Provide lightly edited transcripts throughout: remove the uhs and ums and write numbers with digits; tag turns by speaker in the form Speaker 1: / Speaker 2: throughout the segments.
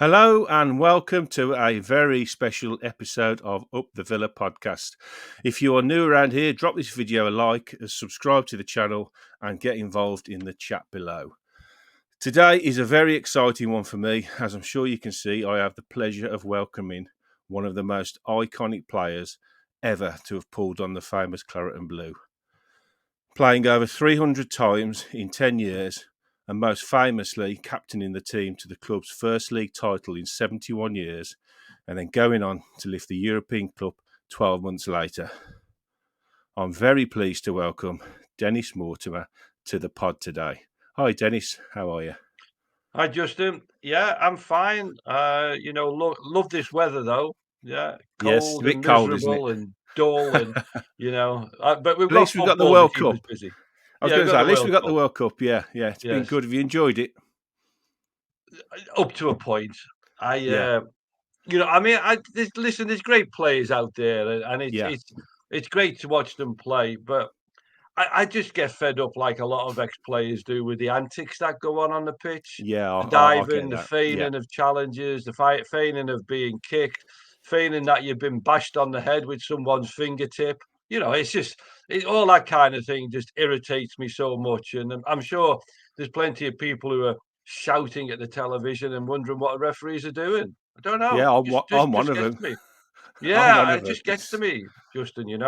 Speaker 1: Hello and welcome to a very special episode of Up the Villa podcast. If you are new around here, drop this video a like, subscribe to the channel and get involved in the chat below. Today is a very exciting one for me. As I'm sure you can see, I have the pleasure of welcoming one of the most iconic players ever to have pulled on the famous claret and blue. Playing over 300 times in 10 years, and most famously captaining the team to the club's first league title in 71 years, and then going on to lift the European Cup 12 months later. I'm very pleased to welcome Dennis Mortimer to the pod today. Hi, Dennis. How are you?
Speaker 2: Hi, Justin. Yeah, I'm fine. Love this weather though. Yeah,
Speaker 1: Yes, a
Speaker 2: cold
Speaker 1: bit
Speaker 2: and
Speaker 1: cold, isn't it?
Speaker 2: miserable and dull, and but we've
Speaker 1: At
Speaker 2: got
Speaker 1: least we've got the
Speaker 2: football to
Speaker 1: World
Speaker 2: keep us
Speaker 1: Cup.
Speaker 2: busy.
Speaker 1: I was
Speaker 2: Yeah,
Speaker 1: going
Speaker 2: we've
Speaker 1: to
Speaker 2: got
Speaker 1: say,
Speaker 2: the
Speaker 1: at least we
Speaker 2: World
Speaker 1: got the
Speaker 2: Cup.
Speaker 1: World Cup. Yeah, it's been
Speaker 2: Yes,
Speaker 1: good. Have you enjoyed it?
Speaker 2: up to a point. I,
Speaker 1: Yeah,
Speaker 2: listen, there's great players out there, and it's
Speaker 1: yeah,
Speaker 2: it's it's great to watch them play, but I just get fed up like a lot of ex-players do with the antics that go on the pitch,
Speaker 1: yeah,
Speaker 2: the
Speaker 1: I get
Speaker 2: diving, the
Speaker 1: that. Yeah,
Speaker 2: feigning of challenges, feigning of being kicked, feigning that you've been bashed on the head with someone's fingertip. All that kind of thing just irritates me so much. And I'm sure there's plenty of people who are shouting at the television and wondering what the referees are doing. I don't know.
Speaker 1: yeah,
Speaker 2: Just just
Speaker 1: I'm one
Speaker 2: just
Speaker 1: of
Speaker 2: gets
Speaker 1: them.
Speaker 2: to me.
Speaker 1: I'm
Speaker 2: Yeah,
Speaker 1: one of
Speaker 2: it
Speaker 1: them.
Speaker 2: just gets to me, Justin.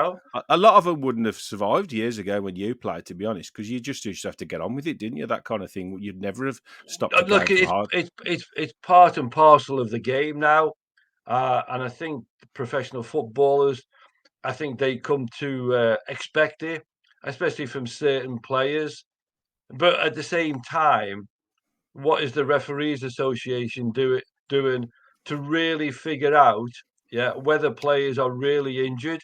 Speaker 1: A lot of them wouldn't have survived years ago when you played, to be honest, because you just used to have to get on with it, didn't you? That kind of thing. You'd never have stopped a
Speaker 2: Look,
Speaker 1: game for
Speaker 2: it's
Speaker 1: hard.
Speaker 2: it's it's it's part and parcel of the game now, and I think professional footballers, I think they come to expect it, especially from certain players. But at the same time, what is the referees association doing to really figure out, yeah, whether players are really injured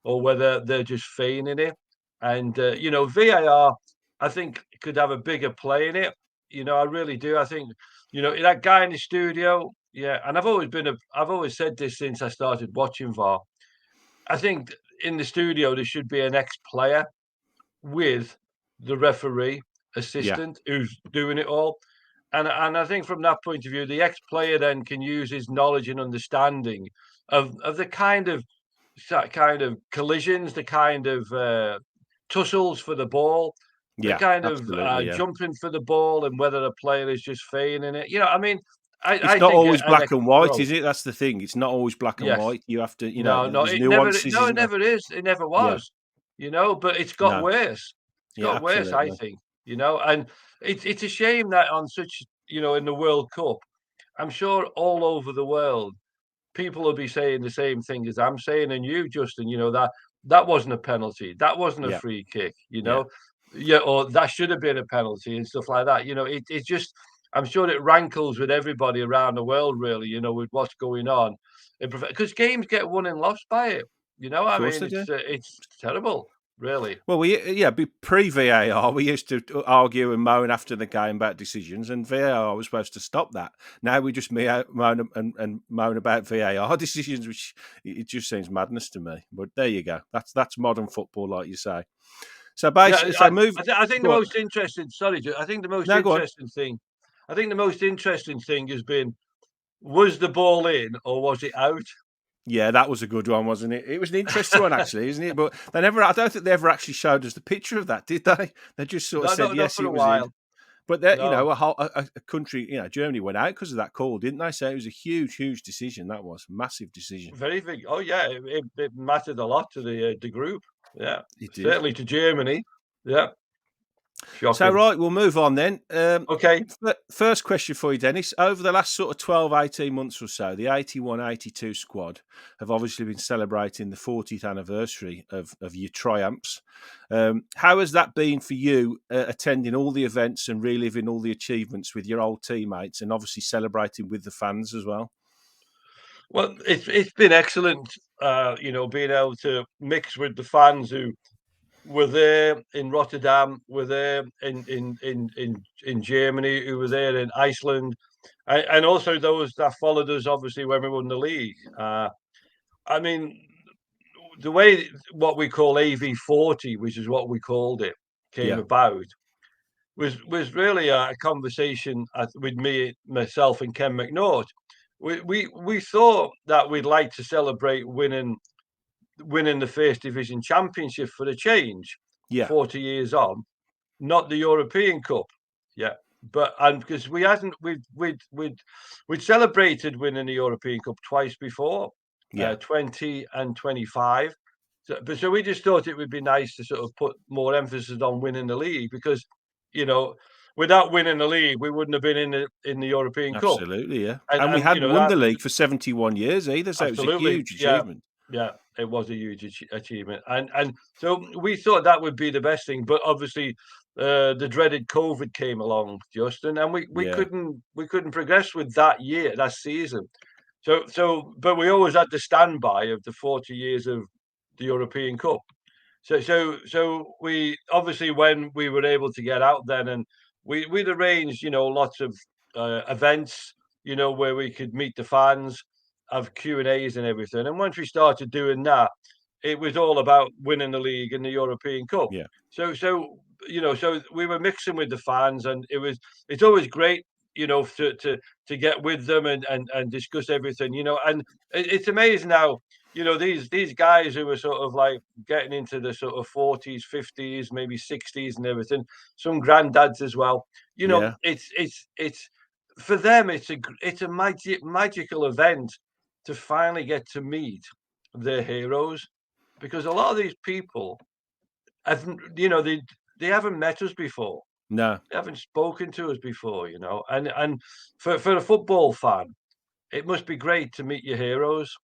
Speaker 2: or whether they're just feigning it? And VAR, I think could have a bigger play in it. I really do. I think that guy in the studio. Yeah, and I've always said this since I started watching VAR. I think in the studio there should be an ex-player with the referee
Speaker 1: Yeah,
Speaker 2: assistant who's doing it all. And I think from that point of view, the ex-player then can use his knowledge and understanding of the kind of collisions, the kind of tussles for the ball, the
Speaker 1: yeah,
Speaker 2: kind of
Speaker 1: absolutely, yeah.
Speaker 2: jumping for the ball, and whether the player is just feigning it.
Speaker 1: It's
Speaker 2: I
Speaker 1: not
Speaker 2: think
Speaker 1: always
Speaker 2: an
Speaker 1: black and white,
Speaker 2: ex-pro.
Speaker 1: is it? That's the thing. It's not always black and
Speaker 2: Yes.
Speaker 1: white. You have to,
Speaker 2: No, no,
Speaker 1: there's
Speaker 2: it never.
Speaker 1: nuances,
Speaker 2: No, it
Speaker 1: isn't there?
Speaker 2: never is. It never
Speaker 1: Yeah,
Speaker 2: was. But it's got
Speaker 1: no,
Speaker 2: worse. It's
Speaker 1: yeah,
Speaker 2: got worse, I
Speaker 1: absolutely.
Speaker 2: think. And it's a shame that on such in the World Cup, I'm sure all over the world, people will be saying the same thing as I'm saying, and you, Justin. That wasn't a penalty. That wasn't a
Speaker 1: Yeah,
Speaker 2: free kick.
Speaker 1: yeah.
Speaker 2: Yeah, or that should have been a penalty and stuff like that. It's just. I'm sure it rankles with everybody around the world, really. With what's going on, because games get won and lost by it.
Speaker 1: Of
Speaker 2: I
Speaker 1: course
Speaker 2: mean,
Speaker 1: they do.
Speaker 2: it's terrible, really.
Speaker 1: Well, pre VAR, we used to argue and moan after the game about decisions, and VAR was supposed to stop that. Now we just moan and moan about VAR decisions, which it just seems madness to me. But there you go. That's modern football, like you say. So
Speaker 2: Yeah,
Speaker 1: basically, so move.
Speaker 2: I think the
Speaker 1: Go on.
Speaker 2: most interesting. Sorry, I think the most
Speaker 1: No, go on.
Speaker 2: interesting thing. I think the most interesting thing has been, was the ball in or was it out?
Speaker 1: Yeah, that was a good one, wasn't it? It was an interesting one, actually, isn't it? But they never. I don't think they ever actually showed us the picture of that, did they? They just sort of
Speaker 2: No,
Speaker 1: said
Speaker 2: not
Speaker 1: yes,
Speaker 2: for a
Speaker 1: it was in.
Speaker 2: while.
Speaker 1: But that,
Speaker 2: No,
Speaker 1: a country, Germany went out because of that call, didn't they? So it was a huge, huge decision. That was massive decision.
Speaker 2: very big. Oh yeah, it mattered a lot to the group. Yeah,
Speaker 1: It did.
Speaker 2: certainly to Germany. Yeah,
Speaker 1: So
Speaker 2: shocking.
Speaker 1: right, we'll move on then.
Speaker 2: Okay.
Speaker 1: First question for you, Dennis. Over the last sort of 12, 18 months or so, the 81-82 squad have obviously been celebrating the 40th anniversary of your triumphs. How has that been for you, attending all the events and reliving all the achievements with your old teammates and obviously celebrating with the fans as well?
Speaker 2: Well, it's been excellent. Being able to mix with the fans who were there in Rotterdam, were there in Germany, who were there in Iceland, and also those that followed us, obviously, when we won the league. I mean, the way what we call AV40, which is what we called it, came
Speaker 1: Yeah,
Speaker 2: about. was really a conversation with myself, and Ken McNaught. We thought that we'd like to celebrate winning the First Division Championship for a change,
Speaker 1: Yeah,
Speaker 2: 40 years on, not the European Cup. Yeah, but and because we hadn't, we'd celebrated winning the European Cup twice before,
Speaker 1: yeah,
Speaker 2: 20 and 25. So we just thought it would be nice to sort of put more emphasis on winning the league because, you know, without winning the league, we wouldn't have been in the European Cup.
Speaker 1: absolutely, yeah.
Speaker 2: And
Speaker 1: And we
Speaker 2: you
Speaker 1: hadn't
Speaker 2: know
Speaker 1: won
Speaker 2: that
Speaker 1: the league for 71 years either, so it was a
Speaker 2: absolutely,
Speaker 1: huge
Speaker 2: yeah,
Speaker 1: achievement.
Speaker 2: yeah, it was a huge achievement, and so we thought that would be the best thing, but obviously, the dreaded COVID came along, Justin, and
Speaker 1: Yeah,
Speaker 2: we couldn't progress with that season. But we always had the standby of the 40 years of the European Cup. So we obviously when we were able to get out then, and we'd arranged, lots of events, where we could meet the fans, have Q&As and everything. And once we started doing that, it was all about winning the league and the European Cup.
Speaker 1: yeah,
Speaker 2: So we were mixing with the fans, and it's always great, to get with them and discuss everything, and it's amazing how, these guys who were sort of like getting into the sort of 40s, 50s, maybe 60s and everything, some granddads as well.
Speaker 1: yeah,
Speaker 2: It's for them, it's a magical event to finally get to meet their heroes, because a lot of these people have, they haven't met us before.
Speaker 1: no.
Speaker 2: They haven't spoken to us before, and for a football fan, it must be great to meet your heroes.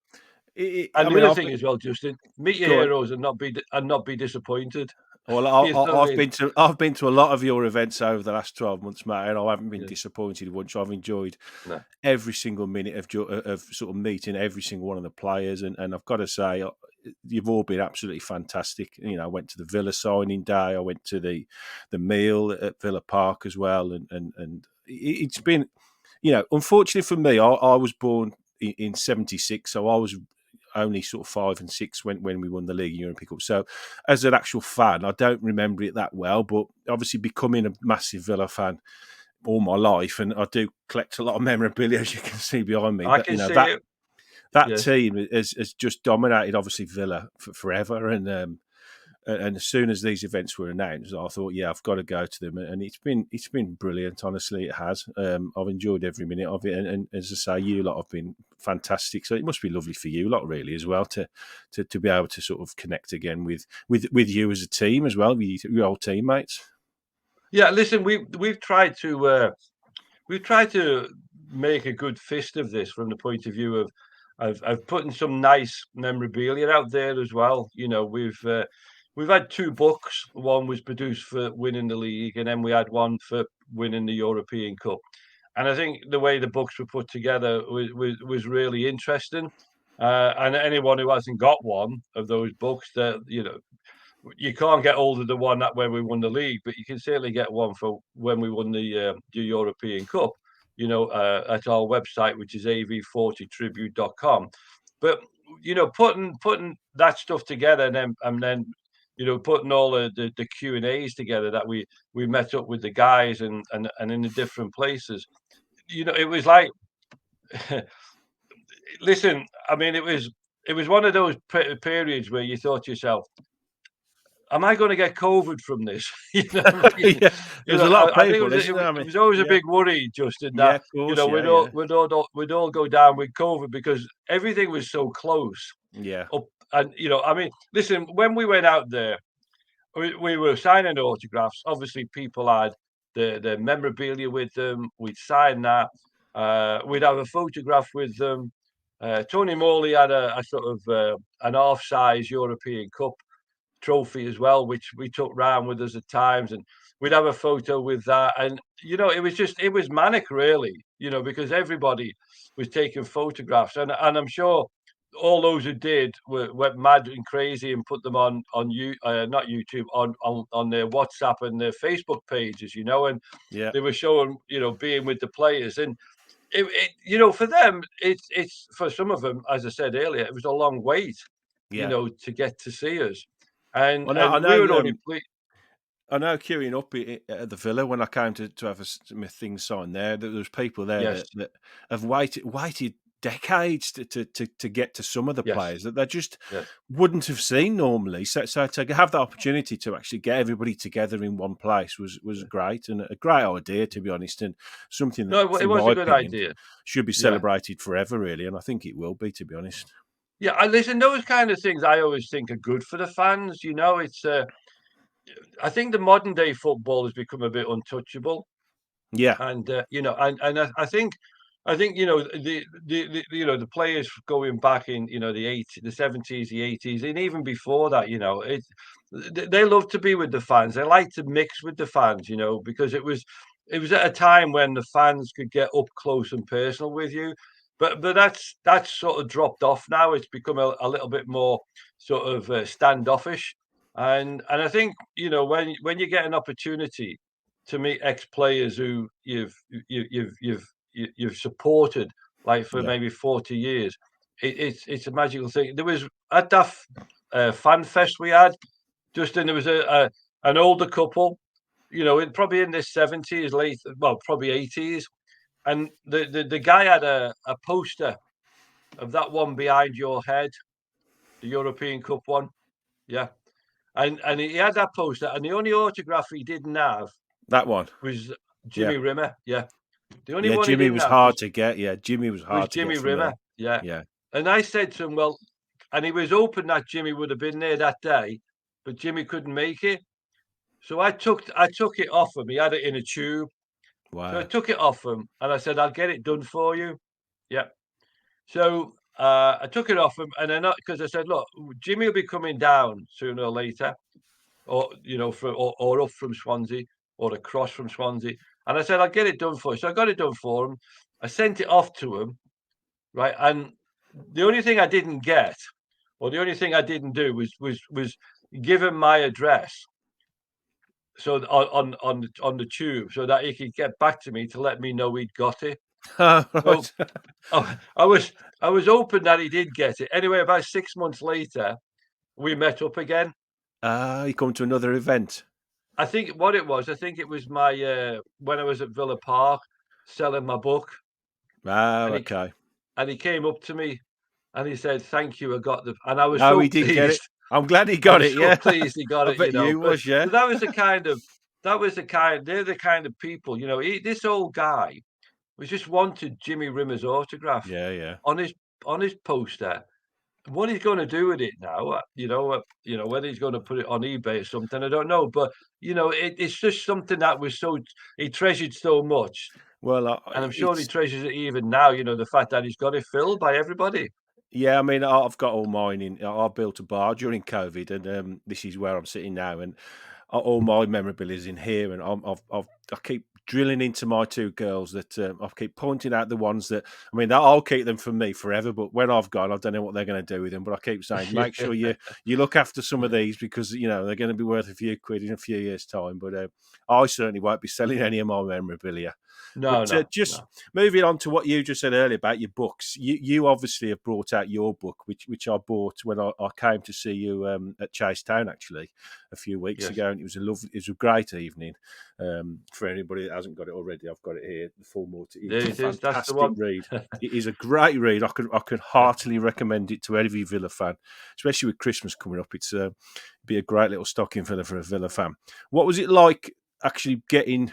Speaker 1: I
Speaker 2: And the
Speaker 1: mean,
Speaker 2: other thing as well, Justin, meet your
Speaker 1: go on.
Speaker 2: heroes and not be disappointed.
Speaker 1: Well,
Speaker 2: You know what I mean?
Speaker 1: I've been to a lot of your events over the last 12 months, mate, and I haven't been
Speaker 2: Yeah.
Speaker 1: disappointed once. I've enjoyed
Speaker 2: No.
Speaker 1: every single minute of sort of meeting every single one of the players, and I've got to say, you've all been absolutely fantastic. I went to the Villa signing day, I went to the meal at Villa Park as well, and it's been, unfortunately for me, I was born in '76, so I was only sort of 5 and 6 when we won the league in European Cup. So, as an actual fan, I don't remember it that well. But obviously, becoming a massive Villa fan all my life, and I do collect a lot of memorabilia, as you can see behind me.
Speaker 2: I
Speaker 1: That
Speaker 2: can see
Speaker 1: that
Speaker 2: it.
Speaker 1: that
Speaker 2: Yes.
Speaker 1: team has just dominated, obviously Villa forever, and as soon as these events were announced, I thought, yeah, I've got to go to them, and it's been brilliant. Honestly, it has. I've enjoyed every minute of it, and as I say, you lot have been fantastic. So it must be lovely for you lot, really, as well, to be able to sort of connect again with you as a team as well, with your old teammates.
Speaker 2: Yeah, listen, we've tried to make a good fist of this from the point of view of putting some nice memorabilia out there as well. We've had two books. One was produced for winning the league, and then we had one for winning the European Cup. And I think the way the books were put together was really interesting. And anyone who hasn't got one of those books, that you can't get hold of the one that when we won the league, but you can certainly get one for when we won the European Cup, at our website, which is av40tribute.com. But putting that stuff together, and then putting all the Q&As together that we met up with the guys and in the different places. It was like, listen, I mean, it was one of those periods where you thought to yourself, am I going to get COVID from this? You know what I mean?
Speaker 1: Yeah, there's a lot of
Speaker 2: I think
Speaker 1: people, isn't there? I
Speaker 2: it
Speaker 1: mean,
Speaker 2: was always a
Speaker 1: yeah,
Speaker 2: big worry, Justin,
Speaker 1: yeah,
Speaker 2: that
Speaker 1: of course, yeah,
Speaker 2: we'd all
Speaker 1: yeah,
Speaker 2: we'd all go down with COVID because everything was so close
Speaker 1: yeah,
Speaker 2: up. And I mean, listen, when we went out there, we were signing autographs. Obviously, people had the memorabilia with them. We'd sign that. We'd have a photograph with them. Tony Morley had a sort of an half-size European Cup trophy as well, which we took round with us at times, and we'd have a photo with that. And it was manic, really, because everybody was taking photographs, and I'm sure all those who did went mad and crazy and put them on you not YouTube, on their WhatsApp and their Facebook pages, and
Speaker 1: yeah,
Speaker 2: they were showing, being with the players. And for them, it's for some of them, as I said earlier, it was a long wait,
Speaker 1: yeah.
Speaker 2: to get to see us. And
Speaker 1: I know, I
Speaker 2: and we were
Speaker 1: know.
Speaker 2: only
Speaker 1: I know queuing up at the Villa when I came to have my things signed there was people there
Speaker 2: Yes,
Speaker 1: that have waited decades to get to some of the
Speaker 2: yes,
Speaker 1: players that they just
Speaker 2: yes.
Speaker 1: wouldn't have seen normally. So to have the opportunity to actually get everybody together in one place was great, and a great idea, to be honest, and something that,
Speaker 2: No, it
Speaker 1: in
Speaker 2: was
Speaker 1: my
Speaker 2: a good
Speaker 1: opinion,
Speaker 2: idea.
Speaker 1: should be
Speaker 2: Yeah.
Speaker 1: celebrated forever, really, and I think it will be, to be honest.
Speaker 2: Yeah, and listen, those kind of things I always think are good for the fans, it's, I think the modern day football has become a bit untouchable.
Speaker 1: Yeah,
Speaker 2: And I think the players going back in the 70s, the 80s, and even before that, they love to be with the fans. They like to mix with the fans, because it was at a time when the fans could get up close and personal with you. But that's sort of dropped off now. It's become a little bit more sort of standoffish, and I think when you get an opportunity to meet ex-players who you've supported, like, for
Speaker 1: yeah,
Speaker 2: maybe 40 years. It's a magical thing. There was at that fan fest we had, Justin, there was an older couple, probably in their 70s, probably 80s, and the guy had a poster of that one behind your head, the European Cup one. Yeah. And he had that poster, and the only autograph he didn't have
Speaker 1: that one.
Speaker 2: was
Speaker 1: Yeah,
Speaker 2: Jimmy Rimmer. Yeah. The only
Speaker 1: yeah.
Speaker 2: one he
Speaker 1: Jimmy
Speaker 2: didn't
Speaker 1: was
Speaker 2: have
Speaker 1: hard to get. Yeah, Jimmy was
Speaker 2: was
Speaker 1: hard to get
Speaker 2: Jimmy
Speaker 1: for
Speaker 2: Rimmer.
Speaker 1: me.
Speaker 2: Yeah.
Speaker 1: Yeah.
Speaker 2: And I said to him, well, and he was hoping that Jimmy would have been there that day, but Jimmy couldn't make it. So I took it off him. He had it in a tube. So I
Speaker 1: Wow.
Speaker 2: took it off him and I said, I'll get it done for you. Yeah. So I took it off him, and then because I said, look, Jimmy will be coming down sooner or later, or or up from Swansea, or across from Swansea. And I said, I'll get it done for you. So I got it done for him. I sent it off to him, right? And the only thing I didn't get, or the only thing I didn't do was give him my address. So on the tube, so that he could get back to me to let me know he'd got it.
Speaker 1: Oh,
Speaker 2: So
Speaker 1: right.
Speaker 2: I was hoping that he did get it. Anyway, about 6 months later, we met up again.
Speaker 1: Ah, you come to another event.
Speaker 2: I think it was my when I was at Villa Park selling my book,
Speaker 1: Ah,
Speaker 2: and
Speaker 1: okay.
Speaker 2: he came up to me and he said, "Thank you, I got the," and I was
Speaker 1: Oh,
Speaker 2: so
Speaker 1: he did get it.
Speaker 2: pleased.
Speaker 1: I'm glad he
Speaker 2: I
Speaker 1: got
Speaker 2: was
Speaker 1: it.
Speaker 2: so
Speaker 1: Yeah,
Speaker 2: pleased he got
Speaker 1: I
Speaker 2: it,
Speaker 1: bet you
Speaker 2: but
Speaker 1: was. Yeah,
Speaker 2: that was the kind of they're the kind of people, this old guy was just wanted Jimmy Rimmer's autograph
Speaker 1: yeah, yeah.
Speaker 2: on his poster. What he's gonna do with it now, whether he's gonna put it on eBay or something, I don't know, but, it's just something that was he treasured so much,
Speaker 1: Well,
Speaker 2: and I'm sure he
Speaker 1: it's
Speaker 2: treasures it even now, the fact that he's got it filled by everybody.
Speaker 1: yeah. I mean, I've got all mine in. I built a bar during COVID, and this is where I'm sitting now, and all my memorabilia is in here, and I keep drilling into my two girls that I keep pointing out the ones that I mean I'll keep them for me forever. But when I've gone, I don't know what they're going to do with them. But I keep saying, make
Speaker 2: Yeah,
Speaker 1: sure you look after some of
Speaker 2: yeah.
Speaker 1: these because they're going to be worth a few quid in a few years' time. But I certainly won't be selling any of my memorabilia. But
Speaker 2: No, no,
Speaker 1: just
Speaker 2: no.
Speaker 1: moving on to what you just said earlier about your books, you obviously have brought out your book, which I bought when I came to see you at Chase Town actually a few weeks
Speaker 2: Yes.
Speaker 1: ago, and it was a great evening. For anybody that hasn't got it already, I've got it here. The Full Mortar. It's
Speaker 2: There
Speaker 1: a
Speaker 2: it is, that's the
Speaker 1: fantastic
Speaker 2: one.
Speaker 1: read. It is a great read. I can
Speaker 2: Yeah.
Speaker 1: heartily recommend it to every Villa fan, especially with Christmas coming up. It's be a great little stocking filler for a Villa fan. What was it like actually getting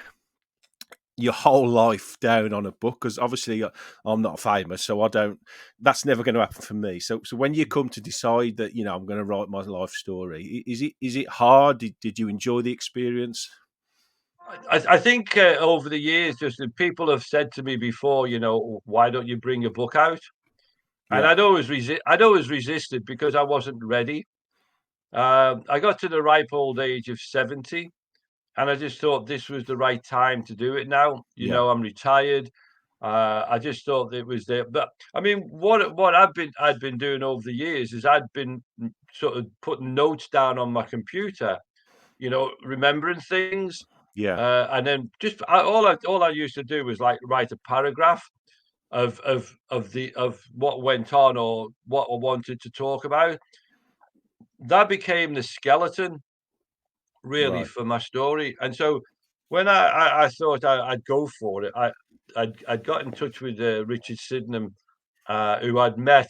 Speaker 1: your whole life down on a book? Because obviously I'm not famous, so I don't. That's never going to happen for me. So when you come to decide that I'm going to write my life story, is it hard? Did you enjoy the experience?
Speaker 2: I think, over the years, just that people have said to me before, "Why don't you bring a book out?" And
Speaker 1: Yeah,
Speaker 2: I'd always resisted because I wasn't ready. I got to the ripe old age of 70, and I just thought this was the right time to do it now.
Speaker 1: yeah,
Speaker 2: I'm retired. I just thought it was there. But I mean, what I'd been doing over the years is I'd been sort of putting notes down on my computer, remembering things.
Speaker 1: yeah,
Speaker 2: And then all I used to do was like write a paragraph of what went on or what I wanted to talk about. That became the skeleton, really
Speaker 1: Right.
Speaker 2: for my story. And so when I thought I'd go for it, I'd got in touch with Richard Sydenham, who I'd met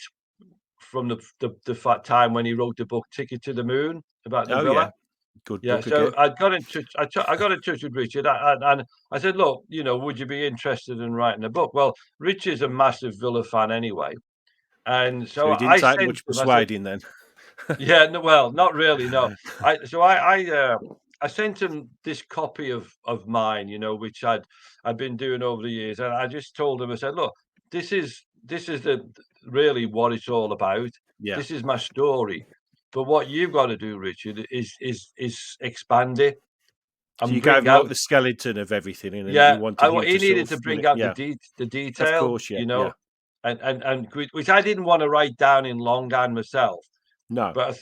Speaker 2: from the time when he wrote the book Ticket to the Moon about the
Speaker 1: Oh, yeah.
Speaker 2: Villa.
Speaker 1: Good
Speaker 2: Yeah,
Speaker 1: book
Speaker 2: so
Speaker 1: again.
Speaker 2: I'd got in touch. I got in touch with Richard, and I said, "Look, would you be interested in writing a book?" Well, Richard's a massive Villa fan anyway, and
Speaker 1: So
Speaker 2: so
Speaker 1: it didn't
Speaker 2: I
Speaker 1: take
Speaker 2: sent
Speaker 1: much
Speaker 2: him. I said,
Speaker 1: persuading then.
Speaker 2: "Yeah, no, well, not really, no." I sent him this copy of mine, which I'd been doing over the years, and I just told him. I said, "Look, this is the really what it's all about.
Speaker 1: Yeah.
Speaker 2: This is my story." But what you've got to do, Richard, is expand it
Speaker 1: So you
Speaker 2: and
Speaker 1: gave
Speaker 2: bring
Speaker 1: him, like,
Speaker 2: out.
Speaker 1: the skeleton of everything, and you
Speaker 2: Yeah,
Speaker 1: wanted him
Speaker 2: he
Speaker 1: to sort
Speaker 2: needed
Speaker 1: of
Speaker 2: to
Speaker 1: fill
Speaker 2: bring
Speaker 1: it.
Speaker 2: out
Speaker 1: Yeah.
Speaker 2: the
Speaker 1: Of
Speaker 2: detail,
Speaker 1: course, yeah, yeah.
Speaker 2: and which I didn't want to write down in longhand myself,
Speaker 1: No.
Speaker 2: but I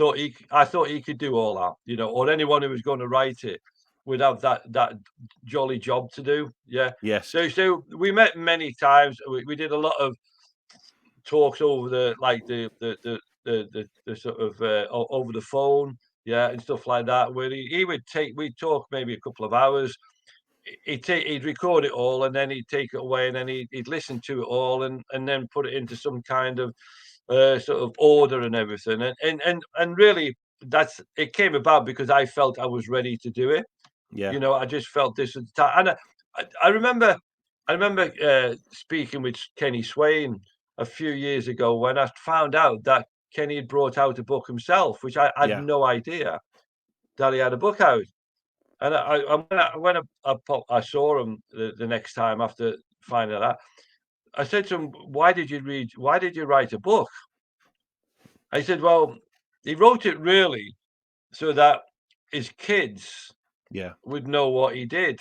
Speaker 2: thought he could do all that, or anyone who was going to write it would have that jolly job to do. Yeah.
Speaker 1: Yes.
Speaker 2: So we met many times. We did a lot of talks over the sort of over the phone, yeah, and stuff like that. Where we'd talk maybe a couple of hours. He'd record it all, and then he'd take it away, and then he'd listen to it all, and then put it into some kind of sort of order and everything. And really, that's it came about because I felt I was ready to do it.
Speaker 1: Yeah.
Speaker 2: I just felt this at the time. And I remember speaking with Kenny Swain a few years ago when I found out that Kenny had brought out a book himself, which I had
Speaker 1: Yeah.
Speaker 2: no idea that he had a book out. And when I saw him the next time after finding that, I said to him, Why did you write a book?" I said, "Well, he wrote it really so that his kids
Speaker 1: Yeah.
Speaker 2: would know what he did,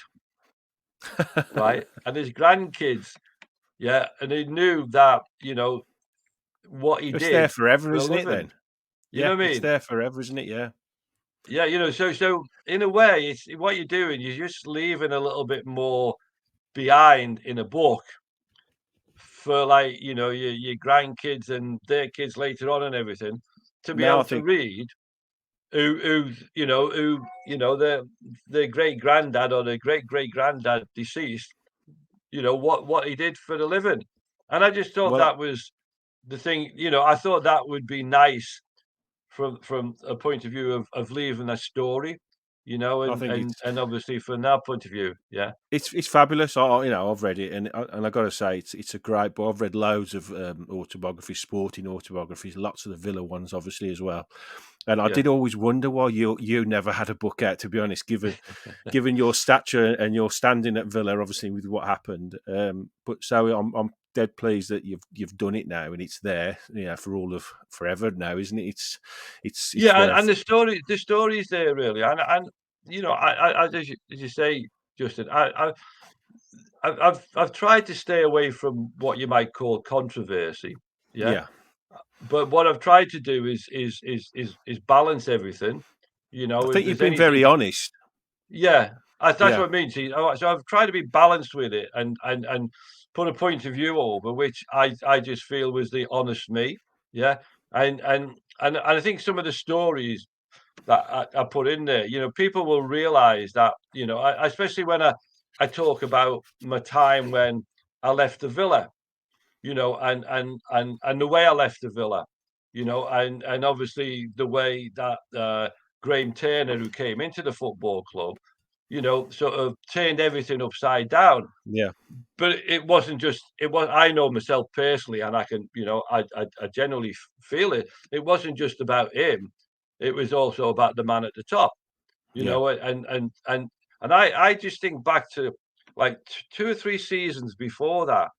Speaker 2: right? And his grandkids, yeah, and he knew that, what he
Speaker 1: It's there
Speaker 2: did
Speaker 1: forever,
Speaker 2: for a
Speaker 1: isn't it
Speaker 2: living."
Speaker 1: then?
Speaker 2: You know
Speaker 1: Yeah,
Speaker 2: what I
Speaker 1: it's
Speaker 2: mean?
Speaker 1: there forever, isn't it? Yeah.
Speaker 2: Yeah, so in a way, it's what you're doing, you're just leaving a little bit more behind in a book for, like, your grandkids and their kids later on and everything, to be
Speaker 1: Now I
Speaker 2: able to
Speaker 1: think,
Speaker 2: read their great granddad or their great great granddad deceased, what he did for a living. And I just thought
Speaker 1: well,
Speaker 2: that was the thing, I thought that would be nice from a point of view of leaving a story,
Speaker 1: I
Speaker 2: and
Speaker 1: think
Speaker 2: and
Speaker 1: it's
Speaker 2: and obviously from that point of view, yeah.
Speaker 1: it's fabulous. I've read it, and I got to say, it's a great book. I've read loads of autobiographies, sporting autobiographies, lots of the Villa ones, obviously, as well. And I
Speaker 2: Yeah.
Speaker 1: did always wonder why you never had a book out. To be honest, given your stature and your standing at Villa, obviously with what happened. But so I'm dead pleased that you've done it now, and it's there, for all of forever now, isn't it? It's
Speaker 2: Yeah, and
Speaker 1: there.
Speaker 2: and the story is there really, and as you say, Justin, I've tried to stay away from what you might call controversy, yeah?
Speaker 1: Yeah,
Speaker 2: But what I've tried to do is balance everything,
Speaker 1: I
Speaker 2: if
Speaker 1: think you've
Speaker 2: there's
Speaker 1: been
Speaker 2: anything.
Speaker 1: very honest.
Speaker 2: Yeah, that's
Speaker 1: Yeah,
Speaker 2: what I mean. See, so I've tried to be balanced with it and put a point of view over which I just feel was the honest me. Yeah, and I think some of the stories that I put in there, people will realize that, especially when I talk about my time when I left the Villa, and the way I left the Villa, and obviously the way that Graham Turner, who came into the football club, sort of turned everything upside down.
Speaker 1: yeah,
Speaker 2: But it wasn't just it was. I know myself personally, and I can, I generally feel it. It wasn't just about him. It was also about the man at the top,
Speaker 1: yeah.
Speaker 2: and I just think back to like 2 or 3 seasons before that,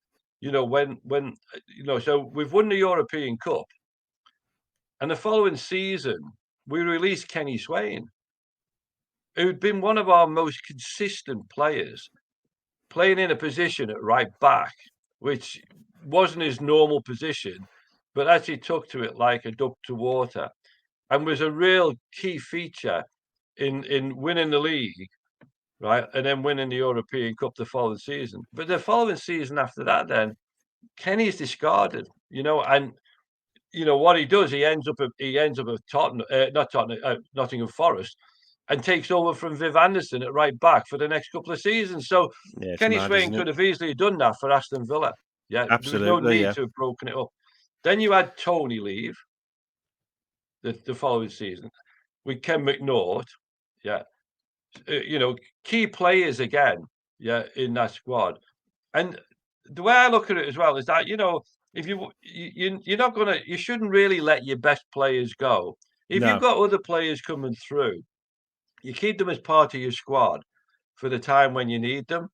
Speaker 2: so we've won the European Cup, and the following season we released Kenny Swain, who'd been one of our most consistent players, playing in a position at right back, which wasn't his normal position, but actually took to it like a duck to water, and was a real key feature in winning the league, right, and then winning the European Cup the following season. But the following season after that, then Kenny's discarded, and what he does, he ends up at Tottenham, not Tottenham, Nottingham Forest, and takes over from Viv Anderson at right back for the next couple of seasons. So
Speaker 1: Yeah, it's
Speaker 2: Kenny
Speaker 1: mad,
Speaker 2: Swain
Speaker 1: isn't it?
Speaker 2: could have easily done that for Aston Villa. Yeah, there was no
Speaker 1: Absolutely,
Speaker 2: need
Speaker 1: yeah.
Speaker 2: to have broken it up. Then you had Tony leave the following season with Ken McNaught. Yeah, key players again. Yeah, in that squad. And the way I look at it as well is that if you're not you shouldn't really let your best players go. If you've
Speaker 1: No,
Speaker 2: got other players coming through, you keep them as part of your squad for the time when you need them.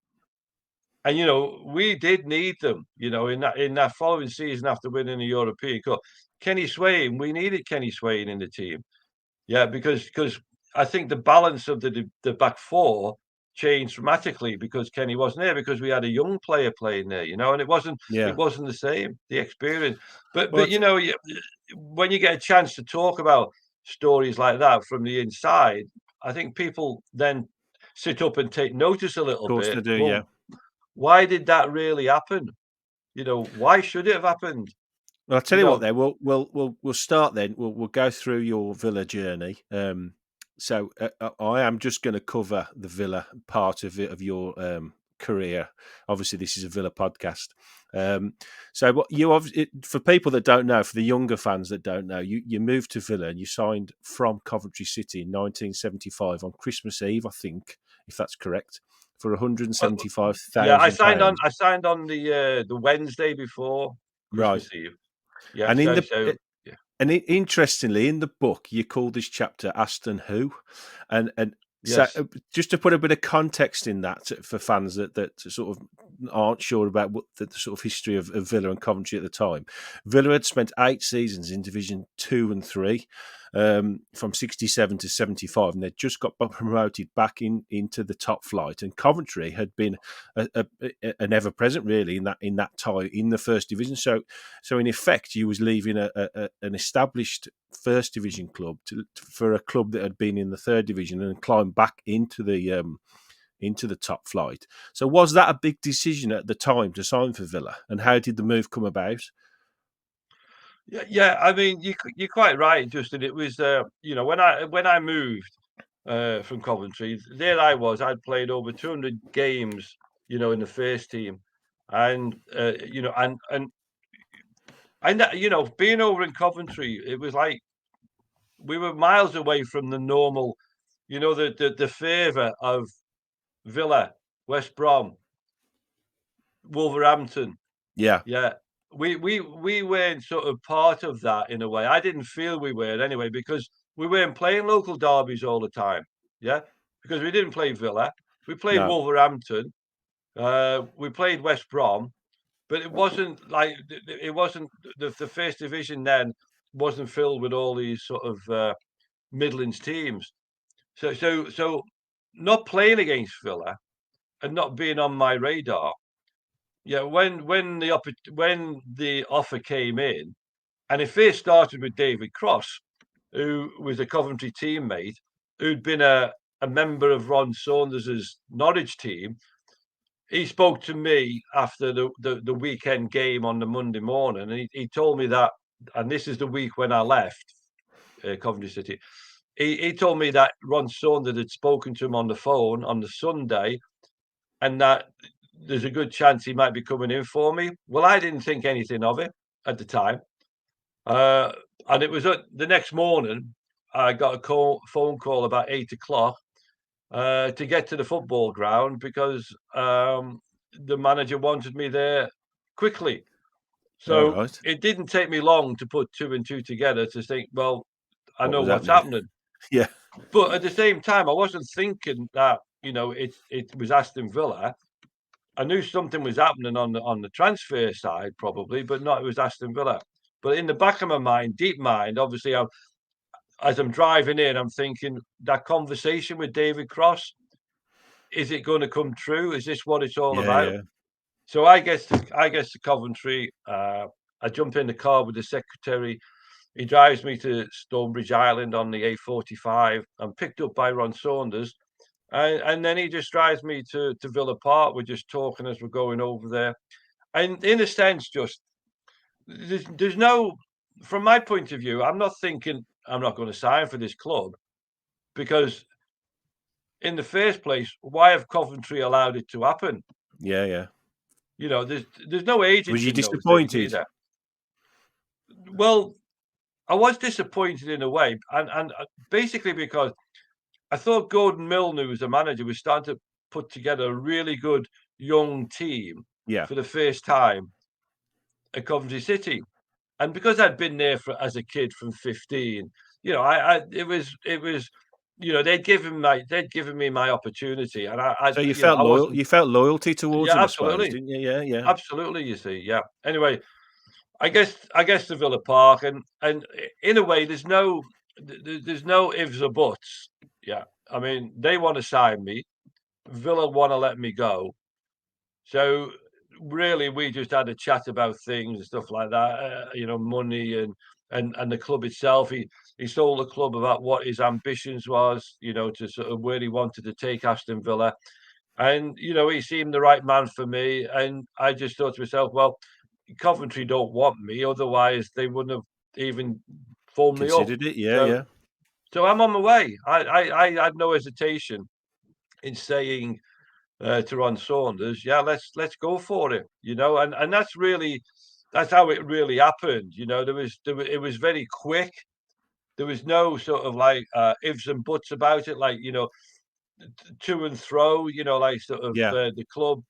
Speaker 2: And we did need them. In that following season after winning the European Cup, Kenny Swain, we needed Kenny Swain in the team. Yeah, because I think the balance of the back four changed dramatically because Kenny wasn't there because we had a young player playing there, and it wasn't
Speaker 1: yeah.
Speaker 2: the same, the experience. But
Speaker 1: Well,
Speaker 2: when you get a chance to talk about stories like that from the inside, I think people then sit up and take notice a
Speaker 1: of
Speaker 2: little
Speaker 1: course they
Speaker 2: bit.
Speaker 1: do, yeah.
Speaker 2: Well, why did that really happen? Why should it have happened?
Speaker 1: Well, I'll tell
Speaker 2: You
Speaker 1: you what
Speaker 2: know,
Speaker 1: then, we'll start then. We'll go through your Villa journey. I am just gonna cover the Villa part of your, career. Obviously, this is a Villa podcast. So what for people that don't know, for the younger fans that don't know, you moved to Villa and you signed from Coventry City in 1975 on Christmas Eve, I think, if that's correct, for
Speaker 2: uh, yeah, I signed on.
Speaker 1: £175,000.
Speaker 2: I signed on the Wednesday before
Speaker 1: Right.
Speaker 2: Christmas Eve. Yeah,
Speaker 1: And
Speaker 2: so yeah,
Speaker 1: interestingly, in the book, you call this chapter "Aston Who," and so
Speaker 2: yes,
Speaker 1: just to put a bit of context in that for fans that sort of aren't sure about what the sort of history of Villa and Coventry at the time. Villa had spent 8 seasons in Division 2 and 3, from 67 to 75, and they'd just got promoted back into the top flight. And Coventry had been an ever present really in that tie in the first division. So in effect, you was leaving an established first division club for a club that had been in the third division and climbed back into the top flight. So was that a big decision at the time to sign for Villa, and how did the move come about?
Speaker 2: yeah, yeah. I mean, you're quite right, Justin. It was when I moved from Coventry, there I was. I'd played over 200 games, in the first team, and being over in Coventry, it was like we were miles away from the normal, the fervour of Villa, West Brom, Wolverhampton.
Speaker 1: Yeah,
Speaker 2: Yeah. We weren't sort of part of that in a way. I didn't feel we were anyway, because we weren't playing local derbies all the time. Yeah. Because we didn't play Villa. We played
Speaker 1: no,
Speaker 2: Wolverhampton. We played West Brom, but it wasn't like it wasn't the first division then wasn't filled with all these sort of Midlands teams. So not playing against Villa and not being on my radar. Yeah, when the offer came in, and it first started with David Cross, who was a Coventry teammate, who'd been a member of Ron Saunders's Norwich team. He spoke to me after the weekend game on the Monday morning, and he told me that, and this is the week when I left Coventry City. He told me that Ron Saunders had spoken to him on the phone on the Sunday, and that there's a good chance he might be coming in for me. Well, I didn't think anything of it at the time. Uh, and it was the next morning, I got a phone call about 8 o'clock to get to the football ground because the manager wanted me there quickly.
Speaker 1: all
Speaker 2: So
Speaker 1: right.
Speaker 2: it didn't take me long to put two and two together to think, well, I
Speaker 1: What
Speaker 2: know
Speaker 1: was
Speaker 2: what's
Speaker 1: happening?
Speaker 2: happening.
Speaker 1: Yeah,
Speaker 2: But at the same time, I wasn't thinking that it was Aston Villa. I knew something was happening on the transfer side, probably, but not it was Aston Villa. But in the back of my mind, deep mind, obviously, as I'm driving in, I'm thinking that conversation with David Cross, is it going to come true? Is this what it's all
Speaker 1: yeah,
Speaker 2: about?
Speaker 1: yeah.
Speaker 2: So I guess to Coventry. I jump in the car with the secretary. He drives me to Stonebridge Island on the A45. I'm picked up by Ron Saunders, and then he just drives me to Villa Park. We're just talking as we're going over there. And in a sense, just there's no, from my point of view, I'm not thinking I'm not going to sign for this club because in the first place, why have Coventry allowed it to happen?
Speaker 1: Yeah, yeah.
Speaker 2: There's no
Speaker 1: Was
Speaker 2: agents
Speaker 1: you
Speaker 2: in those days
Speaker 1: disappointed?
Speaker 2: either. Well, I was disappointed in a way, and basically because I thought Gordon Milne, who was the manager, was starting to put together a really good young team
Speaker 1: Yeah.
Speaker 2: for the first time at Coventry City. And because I'd been there as a kid from 15, I it was, they'd given me my opportunity, and
Speaker 1: So you
Speaker 2: I
Speaker 1: felt loyal.
Speaker 2: wasn't.
Speaker 1: You felt loyalty towards
Speaker 2: Yeah,
Speaker 1: them, I suppose,
Speaker 2: absolutely,
Speaker 1: didn't you? Yeah, yeah.
Speaker 2: absolutely. You see, yeah. Anyway, I guess the Villa Park, and in a way, there's no ifs or buts. Yeah, I mean, they want to sign me. Villa want to let me go. So really, we just had a chat about things and stuff like that. Money and the club itself. He told the club about what his ambitions was. To sort of where he wanted to take Aston Villa, and he seemed the right man for me. And I just thought to myself, well, Coventry don't want me, otherwise they wouldn't have even phoned me up.
Speaker 1: Considered it. Yeah,
Speaker 2: So
Speaker 1: yeah.
Speaker 2: so I'm on my way. I had no hesitation in saying to Ron Saunders, "Yeah, let's go for it," and that's how it really happened. It was very quick. There was no sort of like ifs and buts about it, like to and fro. Like sort of
Speaker 1: Yeah.
Speaker 2: the club,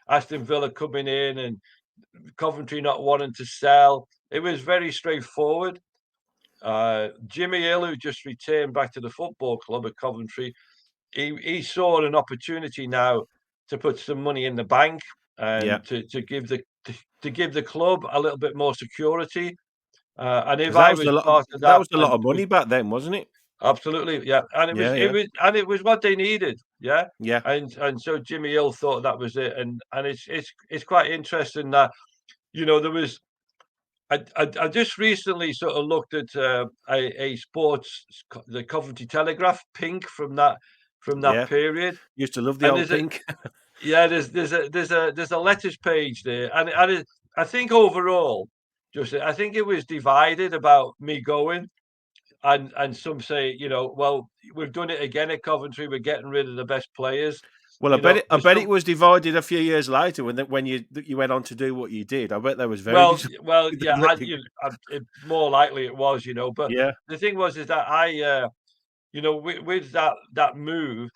Speaker 2: Aston Villa coming in and Coventry not wanting to sell. It was very straightforward. Jimmy Hill, who just returned back to the football club at Coventry, he saw an opportunity now to put some money in the bank
Speaker 1: Yeah.
Speaker 2: and to give the club a little bit more security. And if
Speaker 1: Because that
Speaker 2: I
Speaker 1: was
Speaker 2: was
Speaker 1: a lot.
Speaker 2: part of
Speaker 1: That
Speaker 2: that,
Speaker 1: was a
Speaker 2: and
Speaker 1: lot of money back then, wasn't it?
Speaker 2: absolutely, yeah, and
Speaker 1: Yeah, yeah,
Speaker 2: it was what they needed, yeah.
Speaker 1: yeah,
Speaker 2: And so Jimmy Hill thought that was it, and it's quite interesting that there was. I just recently sort of looked at a sports the Coventry Telegraph pink from that
Speaker 1: yeah.
Speaker 2: period,
Speaker 1: Used to love the
Speaker 2: and
Speaker 1: old pink.
Speaker 2: yeah, there's a letters page there, I think overall, just I think it was divided about me going, and some say, well, we've done it again at Coventry. We're getting rid of the best players.
Speaker 1: Well, I
Speaker 2: There's
Speaker 1: bet it
Speaker 2: some.
Speaker 1: was divided a few years later when you went on to do what you did. I bet they was very
Speaker 2: Well,
Speaker 1: disappointed
Speaker 2: yeah,
Speaker 1: that you.
Speaker 2: more likely it was, but
Speaker 1: Yeah,
Speaker 2: the thing was is that with that move,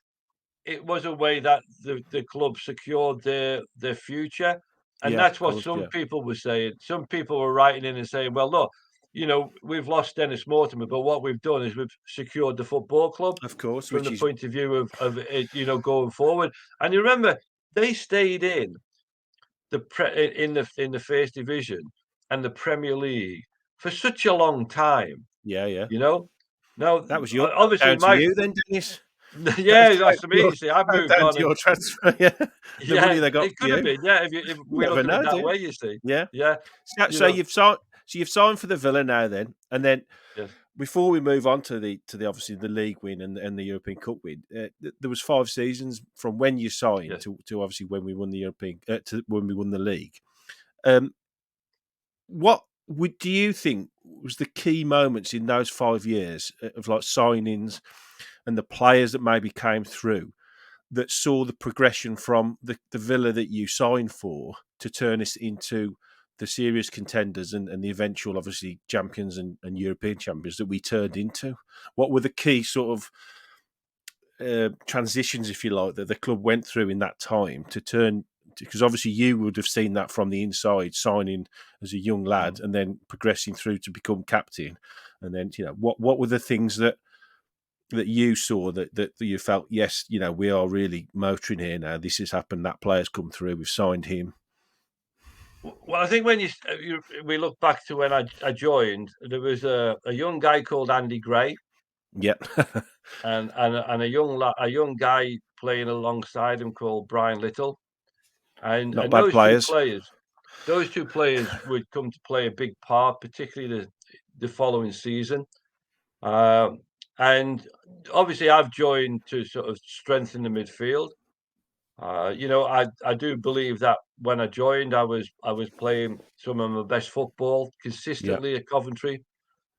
Speaker 2: it was a way that the club secured their future, and
Speaker 1: yeah,
Speaker 2: that's
Speaker 1: of
Speaker 2: what
Speaker 1: course,
Speaker 2: some
Speaker 1: yeah,
Speaker 2: people were saying. Some people were writing in and saying, "Well, look, we've lost Dennis Mortimer, but what we've done is we've secured the football club
Speaker 1: of course,
Speaker 2: from
Speaker 1: which
Speaker 2: the
Speaker 1: is
Speaker 2: point of view of it, going forward." And you remember they stayed in in the first division and the Premier League for such a long time,
Speaker 1: yeah, yeah.
Speaker 2: you know. Now,
Speaker 1: That was your that was
Speaker 2: obviously,
Speaker 1: down to
Speaker 2: my
Speaker 1: you then, Dennis. That was
Speaker 2: yeah, that's to me. You see, I've moved
Speaker 1: down to
Speaker 2: on, and
Speaker 1: your transfer. Yeah, the
Speaker 2: yeah,
Speaker 1: money they got
Speaker 2: it
Speaker 1: for
Speaker 2: could have
Speaker 1: you.
Speaker 2: been. Yeah, if
Speaker 1: You
Speaker 2: we
Speaker 1: never
Speaker 2: look at it
Speaker 1: know, do
Speaker 2: that
Speaker 1: you?
Speaker 2: way, you see.
Speaker 1: Yeah.
Speaker 2: Yeah,
Speaker 1: So,
Speaker 2: you
Speaker 1: so
Speaker 2: know.
Speaker 1: you've signed. So you've signed for the Villa now, then, and then
Speaker 2: Yes,
Speaker 1: before we move on to the obviously the league win and the European Cup win, there was 5 seasons from when you signed
Speaker 2: yes.
Speaker 1: to obviously when we won the European to when we won the league. Um, what would do you think was the key moments in those 5 years of like signings and the players that maybe came through that saw the progression from the Villa that you signed for to turn us into the serious contenders and the eventual, obviously, champions and European champions that we turned into? What were the key sort of transitions, if you like, that the club went through in that time to turn? Because obviously you would have seen that from the inside, signing as a young
Speaker 2: Mm.
Speaker 1: lad and then progressing through to become captain, and then what were the things that you saw that you felt, yes, we are really motoring here now. This has happened. That player's come through. We've signed him.
Speaker 2: Well, I think when we look back to when I joined, there was a young guy called Andy Gray,
Speaker 1: Yeah,
Speaker 2: and a young guy playing alongside him called Brian Little, and
Speaker 1: not
Speaker 2: and
Speaker 1: bad
Speaker 2: those two
Speaker 1: players.
Speaker 2: players. Those two players would come to play a big part, particularly the following season. Um, and obviously, I've joined to sort of strengthen the midfield. I do believe that when I joined, I was playing some of my best football
Speaker 1: Yeah,
Speaker 2: consistently at Coventry.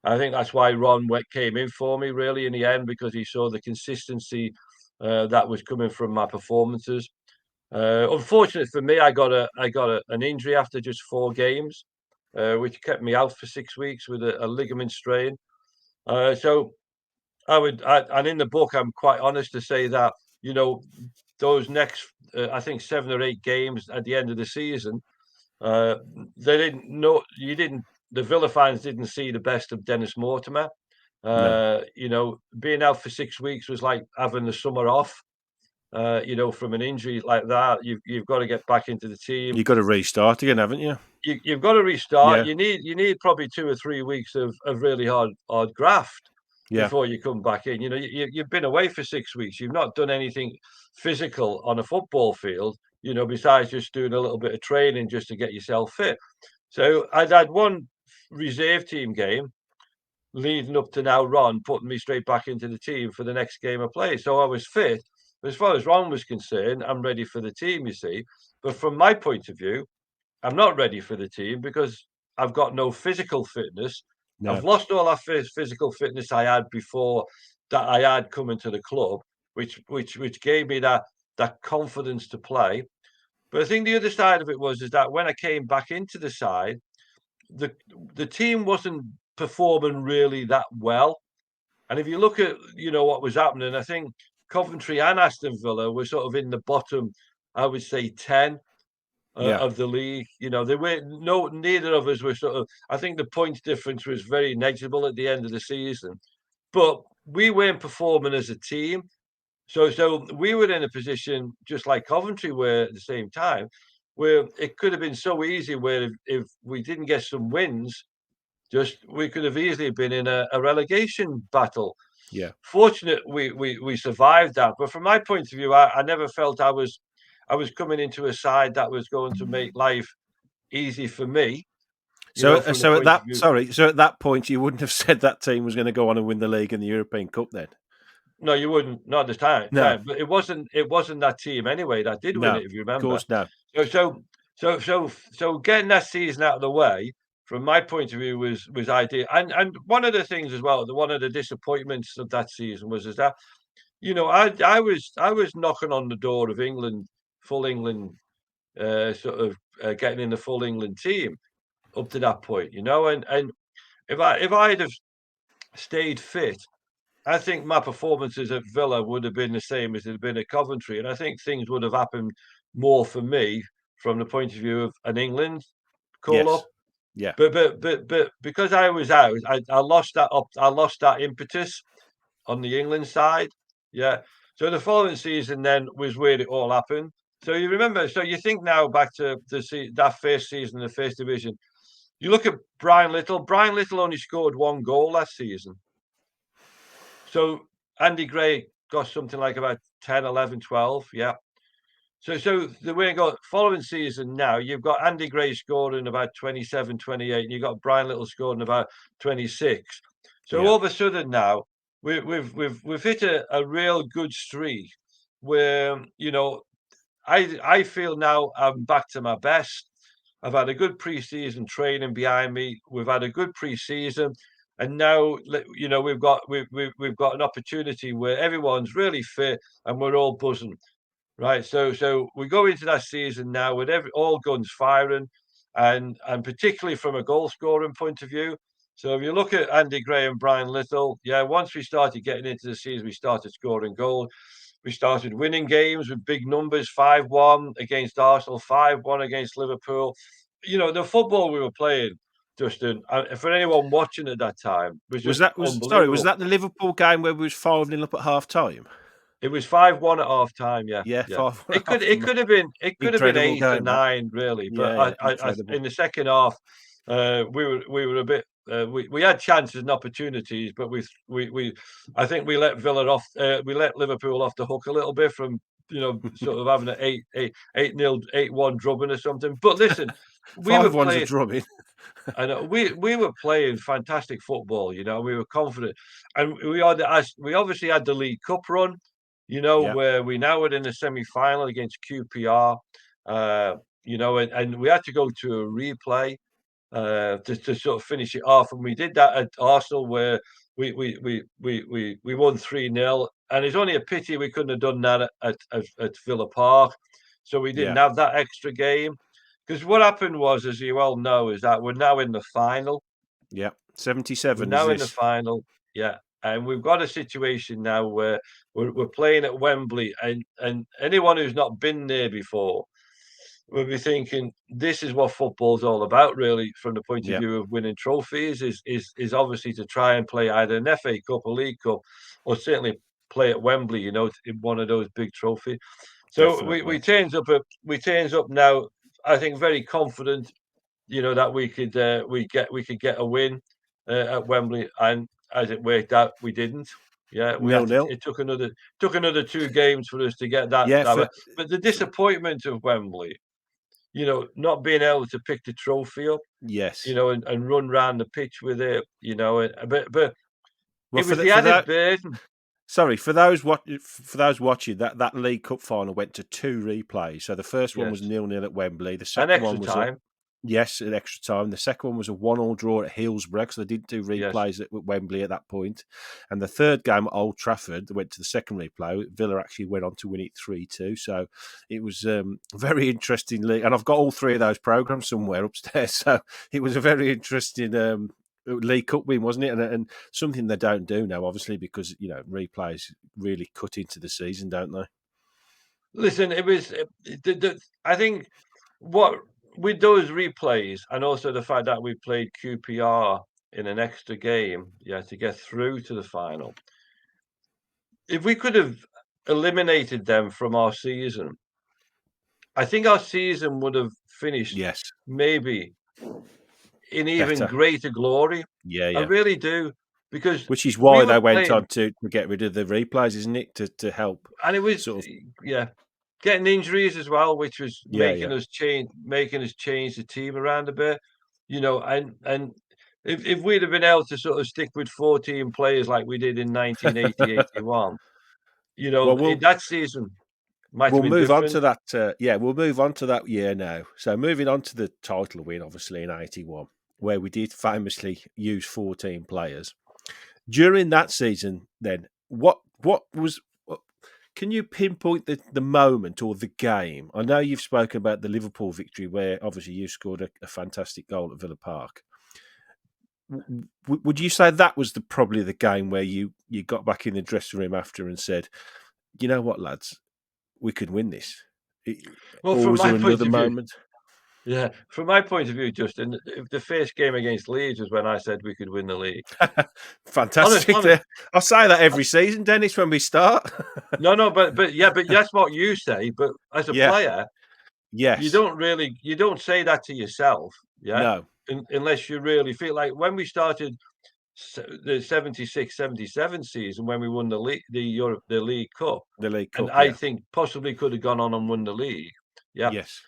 Speaker 2: I think that's why Ron came in for me really in the end, because he saw the consistency that was coming from my performances. Unfortunately for me, I got an injury after just 4 games, which kept me out for 6 weeks with a ligament strain. So and in the book, I'm quite honest to say that, you know, those next, I think 7 or 8 games at the end of the season, uh, they didn't know, the Villa fans didn't see the best of Dennis Mortimer.
Speaker 1: No,
Speaker 2: Being out for 6 weeks was like having the summer off. From an injury like that, you've got to get back into the team.
Speaker 1: you've got to restart again, haven't you?
Speaker 2: You've got to restart.
Speaker 1: Yeah,
Speaker 2: You need probably 2 or 3 weeks of really hard graft
Speaker 1: yeah,
Speaker 2: before you come back in. You've been away for 6 weeks. You've not done anything physical on a football field, besides just doing a little bit of training just to get yourself fit. So I'd had one reserve team game leading up to now Ron putting me straight back into the team for the next game of play. So I was fit. As far as Ron was concerned, I'm ready for the team, you see. But from my point of view, I'm not ready for the team because I've got no physical fitness. I've
Speaker 1: no.
Speaker 2: lost all that physical fitness I had before that I had coming to the club, which gave me that confidence to play. But I think the other side of it is that when I came back into the side, the the team wasn't performing really that well. And if you look at what was happening, I think Coventry and Aston Villa were sort of in the bottom, I would say 10
Speaker 1: Yeah.
Speaker 2: of the league. They were neither of us were sort of. I think the points difference was very negligible at the end of the season, but we weren't performing as a team. So we were in a position just like Coventry were at the same time, where it could have been so easy. Where if we didn't get some wins, just we could have easily been in a relegation battle.
Speaker 1: Yeah.
Speaker 2: Fortunate we survived that, but from my point of view, I never felt I was coming into a side that was going to make life easy for me.
Speaker 1: So,
Speaker 2: From the
Speaker 1: so at
Speaker 2: point of
Speaker 1: that
Speaker 2: view.
Speaker 1: sorry, so at that point, you wouldn't have said that team was going to go on and win the league and the European Cup, then?
Speaker 2: No, you wouldn't, not this time.
Speaker 1: No,
Speaker 2: But it wasn't that team anyway that did win
Speaker 1: no,
Speaker 2: it, if you
Speaker 1: of
Speaker 2: remember.
Speaker 1: course, no.
Speaker 2: So getting that season out of the way, from my point of view, was ideal. And one of the things as well, one of the disappointments of that season is that I was knocking on the door of England, full England, sort of getting in the full England team up to that point, and if I'd have stayed fit, I think my performances at Villa would have been the same as it had been at Coventry, and I think things would have happened more for me from the point of view of an England call
Speaker 1: Yes.
Speaker 2: up.
Speaker 1: Yeah.
Speaker 2: But because I was out, I lost that impetus on the England side. Yeah. So the following season then was where it all happened. So you remember, so you think now back to that first season, the first division. You look at Brian Little. Brian Little only scored 1 goal last season. So Andy Gray got something like about 10, 11, 12. Yeah. So the way it got following season now, you've got Andy Gray scoring about 27, 28, and you've got Brian Little scoring about 26. So
Speaker 1: Yeah.
Speaker 2: all of a sudden now we've hit a real good streak where I feel now I'm back to my best. I've had a good pre-season training behind me. We've had a good pre-season, and now we've got an opportunity where everyone's really fit and we're all buzzing. Right. So we go into that season now with all guns firing, and particularly from a goal scoring point of view. So if you look at Andy Gray and Brian Little, yeah, once we started getting into the season, we started scoring goals. We started winning games with big numbers, 5-1 against Arsenal, 5-1 against Liverpool. The football we were playing, Justin, for anyone watching at that time, was
Speaker 1: Was
Speaker 2: just
Speaker 1: was
Speaker 2: unbelievable.
Speaker 1: that the Liverpool game where we was 5-0 up at half time?
Speaker 2: It was 5-1 at half time, yeah,
Speaker 1: Yeah,
Speaker 2: yeah.
Speaker 1: 5-1
Speaker 2: It
Speaker 1: at
Speaker 2: could
Speaker 1: half
Speaker 2: it
Speaker 1: time.
Speaker 2: could have been it could have been
Speaker 1: Incredible
Speaker 2: 8 or
Speaker 1: game, that.
Speaker 2: 9 really, but
Speaker 1: Yeah, yeah,
Speaker 2: in
Speaker 1: incredible.
Speaker 2: the second half, we were a bit, we had chances and opportunities, but we I think we let Villa off, we let Liverpool off the hook a little bit from, sort of having an 8-0, 8-1 drubbing or something. But listen, we were
Speaker 1: 5-1's a
Speaker 2: playing
Speaker 1: drubbing.
Speaker 2: I know we were playing fantastic football, we were confident, and we obviously had the League Cup run,
Speaker 1: Yeah,
Speaker 2: where we now were in the semi-final against QPR, and we had to go to a replay to sort of finish it off, and we did that at Arsenal where we won 3-0, and it's only a pity we couldn't have done that at Villa Park, so we didn't
Speaker 1: Yeah.
Speaker 2: have that extra game. Because what happened was, as you well know, is that we're now in the final.
Speaker 1: Yeah.
Speaker 2: We're
Speaker 1: 77 is
Speaker 2: now in the
Speaker 1: this.
Speaker 2: final, yeah, and we've got a situation now where we're playing at Wembley, and anyone who's not been there before will be thinking this is what football's all about, really, from the point of
Speaker 1: Yeah.
Speaker 2: view of winning trophies. Is obviously to try and play either an FA Cup, a League Cup, or certainly play at Wembley. You know, in one of those big trophies. So
Speaker 1: Definitely.
Speaker 2: we turns up now. I think very confident, you know, that we could get a win at Wembley, and as it worked out, we didn't. Yeah, we had to.
Speaker 1: 0-0.
Speaker 2: It took another 2 games for us to get that.
Speaker 1: Yeah,
Speaker 2: That way. But the disappointment of Wembley, you know, not being able to pick the trophy up, you
Speaker 1: yes.
Speaker 2: know, and run round the pitch with it, you know, but
Speaker 1: Well,
Speaker 2: it was the
Speaker 1: for
Speaker 2: added
Speaker 1: that,
Speaker 2: burden.
Speaker 1: sorry, for those watching, that League Cup final went to 2 replays. So the first one was
Speaker 2: Yes,
Speaker 1: 0-0 at Wembley. The
Speaker 2: and
Speaker 1: second
Speaker 2: extra
Speaker 1: one was a
Speaker 2: time.
Speaker 1: yes, an extra time. The second one was a 1-1 draw at Hillsborough, so they didn't do
Speaker 2: Yes.
Speaker 1: replays at Wembley at that point. And the third game at Old Trafford went to the second replay. Villa actually went on to win it 3-2. So it was very interesting league. And I've got all three of those programs somewhere upstairs. So it was a very interesting League Cup win, wasn't it? And something they don't do now, obviously, because you know replays really cut into the season, don't they?
Speaker 2: Listen, it was. I think what with those replays, and also the fact that we played QPR in an extra game, yeah, to get through to the final. If we could have eliminated them from our season, I think our season would have finished
Speaker 1: Yes,
Speaker 2: maybe in even
Speaker 1: better.
Speaker 2: greater glory.
Speaker 1: Yeah,
Speaker 2: I
Speaker 1: yeah.
Speaker 2: really do, because
Speaker 1: Which is
Speaker 2: we
Speaker 1: why
Speaker 2: were
Speaker 1: they went
Speaker 2: playing,
Speaker 1: on to get rid of the replays, isn't it? To help
Speaker 2: and it was,
Speaker 1: sort of
Speaker 2: yeah, getting injuries as well, which was
Speaker 1: yeah, yeah.
Speaker 2: making us change the team around a bit, you know, and if we'd have been able to sort of stick with 14 players like we did in 1980-81, you know,
Speaker 1: Well, we'll
Speaker 2: that season might have
Speaker 1: we'll
Speaker 2: been
Speaker 1: move on to
Speaker 2: different.
Speaker 1: that. Yeah, we'll move on to that year now. So moving on to the title win, obviously in '81, where we did famously use 14 players during that season. Then what was? Can you pinpoint the moment or the game? I know you've spoken about the Liverpool victory, where obviously you scored a fantastic goal at Villa Park. Would you say that was probably the game where you got back in the dressing room after and said, "You know what, lads, we could win this"?
Speaker 2: Well,
Speaker 1: Or
Speaker 2: from
Speaker 1: was
Speaker 2: my
Speaker 1: there
Speaker 2: point
Speaker 1: another
Speaker 2: of view,
Speaker 1: moment?
Speaker 2: yeah, from my point of view, Justin, if the first game against Leeds was when I said we could win the league. Honest,
Speaker 1: Fantastic!
Speaker 2: honest,
Speaker 1: There, I say that every season, Dennis, when we start.
Speaker 2: no, but that's what you say. But as a
Speaker 1: Yeah.
Speaker 2: player,
Speaker 1: Yes.
Speaker 2: you don't say that to yourself, yeah,
Speaker 1: No.
Speaker 2: unless you really feel like when we started the 76-77 season when we won the League Cup,
Speaker 1: The League
Speaker 2: and
Speaker 1: Cup.
Speaker 2: I
Speaker 1: Yeah.
Speaker 2: think possibly could have gone on and won the league. Yeah,
Speaker 1: Yes.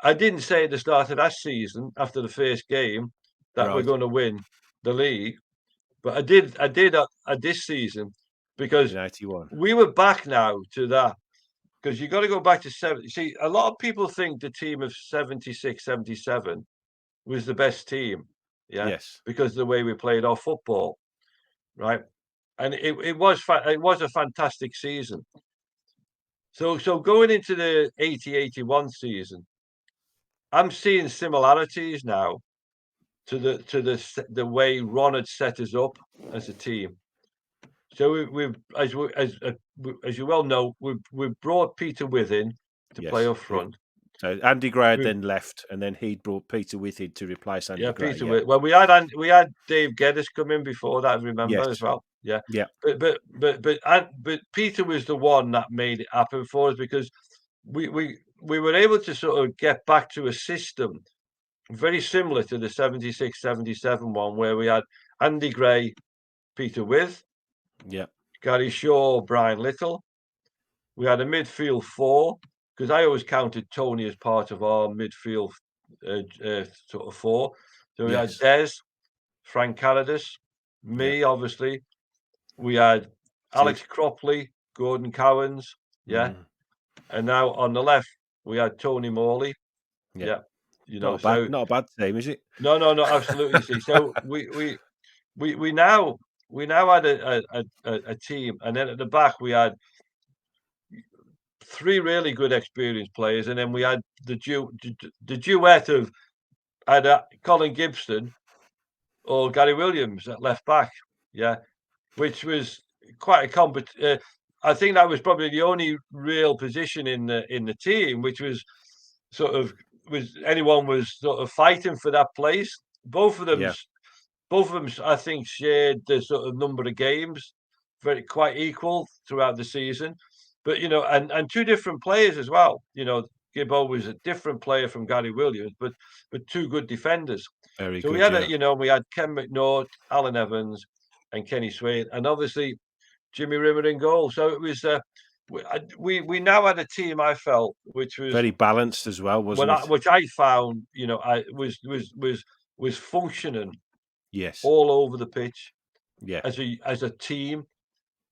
Speaker 2: I didn't say at the start of that season after the first game that we're
Speaker 1: Right.
Speaker 2: going to win the league, but I did at this season
Speaker 1: In
Speaker 2: because
Speaker 1: '81.
Speaker 2: we were back now to that. Because you got to go back to 70. See, a lot of people think the team of 76-77 was the best team, yeah,
Speaker 1: Yes.
Speaker 2: because of the way we played our football, right? And it was a fantastic season. So going into the 80-81 season, I'm seeing similarities now to the way Ron had set us up as a team. So we've as you well know, we've brought Peter Within to play
Speaker 1: Yes.
Speaker 2: up front.
Speaker 1: So Andy Gray had
Speaker 2: We've
Speaker 1: then left, and then he'd brought Peter with him to replace
Speaker 2: Yeah,
Speaker 1: Andy Gray.
Speaker 2: Peter
Speaker 1: Yeah.
Speaker 2: Well, we had Dave Geddes come in before that, I remember as
Speaker 1: Yes.
Speaker 2: well. Yeah,
Speaker 1: Yeah.
Speaker 2: but Peter was the one that made it happen for us because we were able to sort of get back to a system very similar to the 76-77 one where we had Andy Gray, Peter With,
Speaker 1: Yeah.
Speaker 2: Gary Shaw, Brian Little. We had a midfield four because I always counted Tony as part of our midfield sort of four. So we had
Speaker 1: Yes.
Speaker 2: Des, Frank Carradus,
Speaker 1: Yeah.
Speaker 2: me, obviously. We had
Speaker 1: Sid.
Speaker 2: Alex Cropley, Gordon Cowans, yeah.
Speaker 1: Mm.
Speaker 2: And now on the left, we had Tony Morley,
Speaker 1: Yeah.
Speaker 2: yeah. You know,
Speaker 1: Not a bad team, is it?
Speaker 2: no, absolutely. See, so we now we now had a team, and then at the back we had three really good experienced players, and then we had the duet of either Colin Gibson or Gary Williams at left back. Yeah, which was quite a I think that was probably the only real position in the team, which was sort of was anyone was sort of fighting for that place. Both of
Speaker 1: Yeah,
Speaker 2: them's both of them, I think, shared the sort of number of games, very quite equal throughout the season. But and two different players as well. Gibbo was a different player from Gary Williams, but two good defenders.
Speaker 1: very
Speaker 2: So we
Speaker 1: good.
Speaker 2: had
Speaker 1: Yeah,
Speaker 2: we had Ken McNaught, Alan Evans, and Kenny Swain, and obviously Jimmy Rimmer in goal. So it was we now had a team I felt which was
Speaker 1: very balanced as well, wasn't it?
Speaker 2: which I found I was functioning
Speaker 1: Yes.
Speaker 2: all over the pitch
Speaker 1: Yeah.
Speaker 2: as a team.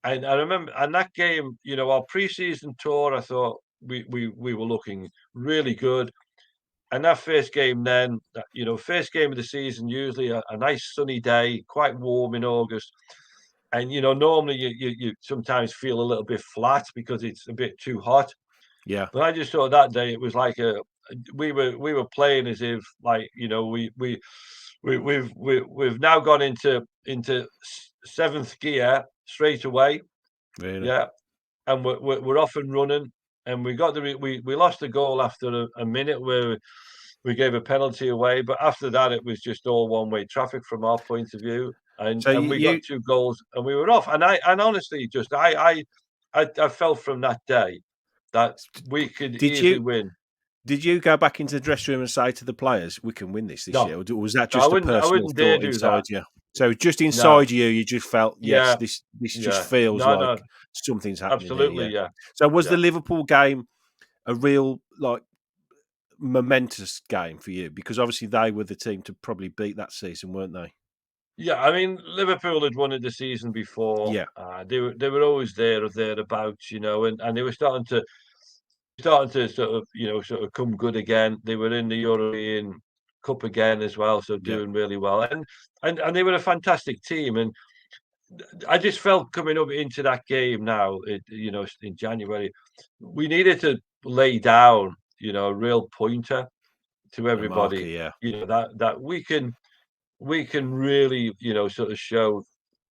Speaker 2: And I remember, and that game, our preseason tour, I thought we were looking really good. And that first game, then, first game of the season, usually a nice sunny day, quite warm in August. And normally you sometimes feel a little bit flat because it's a bit too hot.
Speaker 1: Yeah.
Speaker 2: But I just thought that day it was like we were playing as if like we've now gone into seventh gear straight away.
Speaker 1: Really.
Speaker 2: Yeah, and we're off and running, and we lost the goal after a minute where we gave a penalty away, but after that it was just all one-way traffic from our point of view, and
Speaker 1: So
Speaker 2: and we got two goals and we were off. And honestly, just I felt from that day that we could
Speaker 1: did
Speaker 2: easily
Speaker 1: you
Speaker 2: win.
Speaker 1: did you go back into the dressing room and say to the players, "We can win this year,"
Speaker 2: No,
Speaker 1: or was that
Speaker 2: no, I
Speaker 1: just a
Speaker 2: wouldn't. I
Speaker 1: personal
Speaker 2: wouldn't dare
Speaker 1: thought
Speaker 2: do that.
Speaker 1: inside you? So just
Speaker 2: No,
Speaker 1: inside you, you just felt, yes,
Speaker 2: yeah,
Speaker 1: this just
Speaker 2: yeah,
Speaker 1: feels
Speaker 2: no, no,
Speaker 1: like something's happening here.
Speaker 2: absolutely,
Speaker 1: Yeah.
Speaker 2: yeah,
Speaker 1: So was the
Speaker 2: yeah.
Speaker 1: Liverpool game a real like momentous game for you? Because obviously they were the team to probably beat that season, weren't they?
Speaker 2: Yeah, I mean, Liverpool had won it the season before.
Speaker 1: Yeah.
Speaker 2: They were always there or thereabouts, and they were starting to sort of come good again. They were in the European Cup again as well, so
Speaker 1: Yeah.
Speaker 2: doing really well. And they were a fantastic team. And I just felt coming up into that game now, in January, we needed to lay down, a real pointer to
Speaker 1: A marker,
Speaker 2: everybody,
Speaker 1: yeah.
Speaker 2: that we can really, sort of show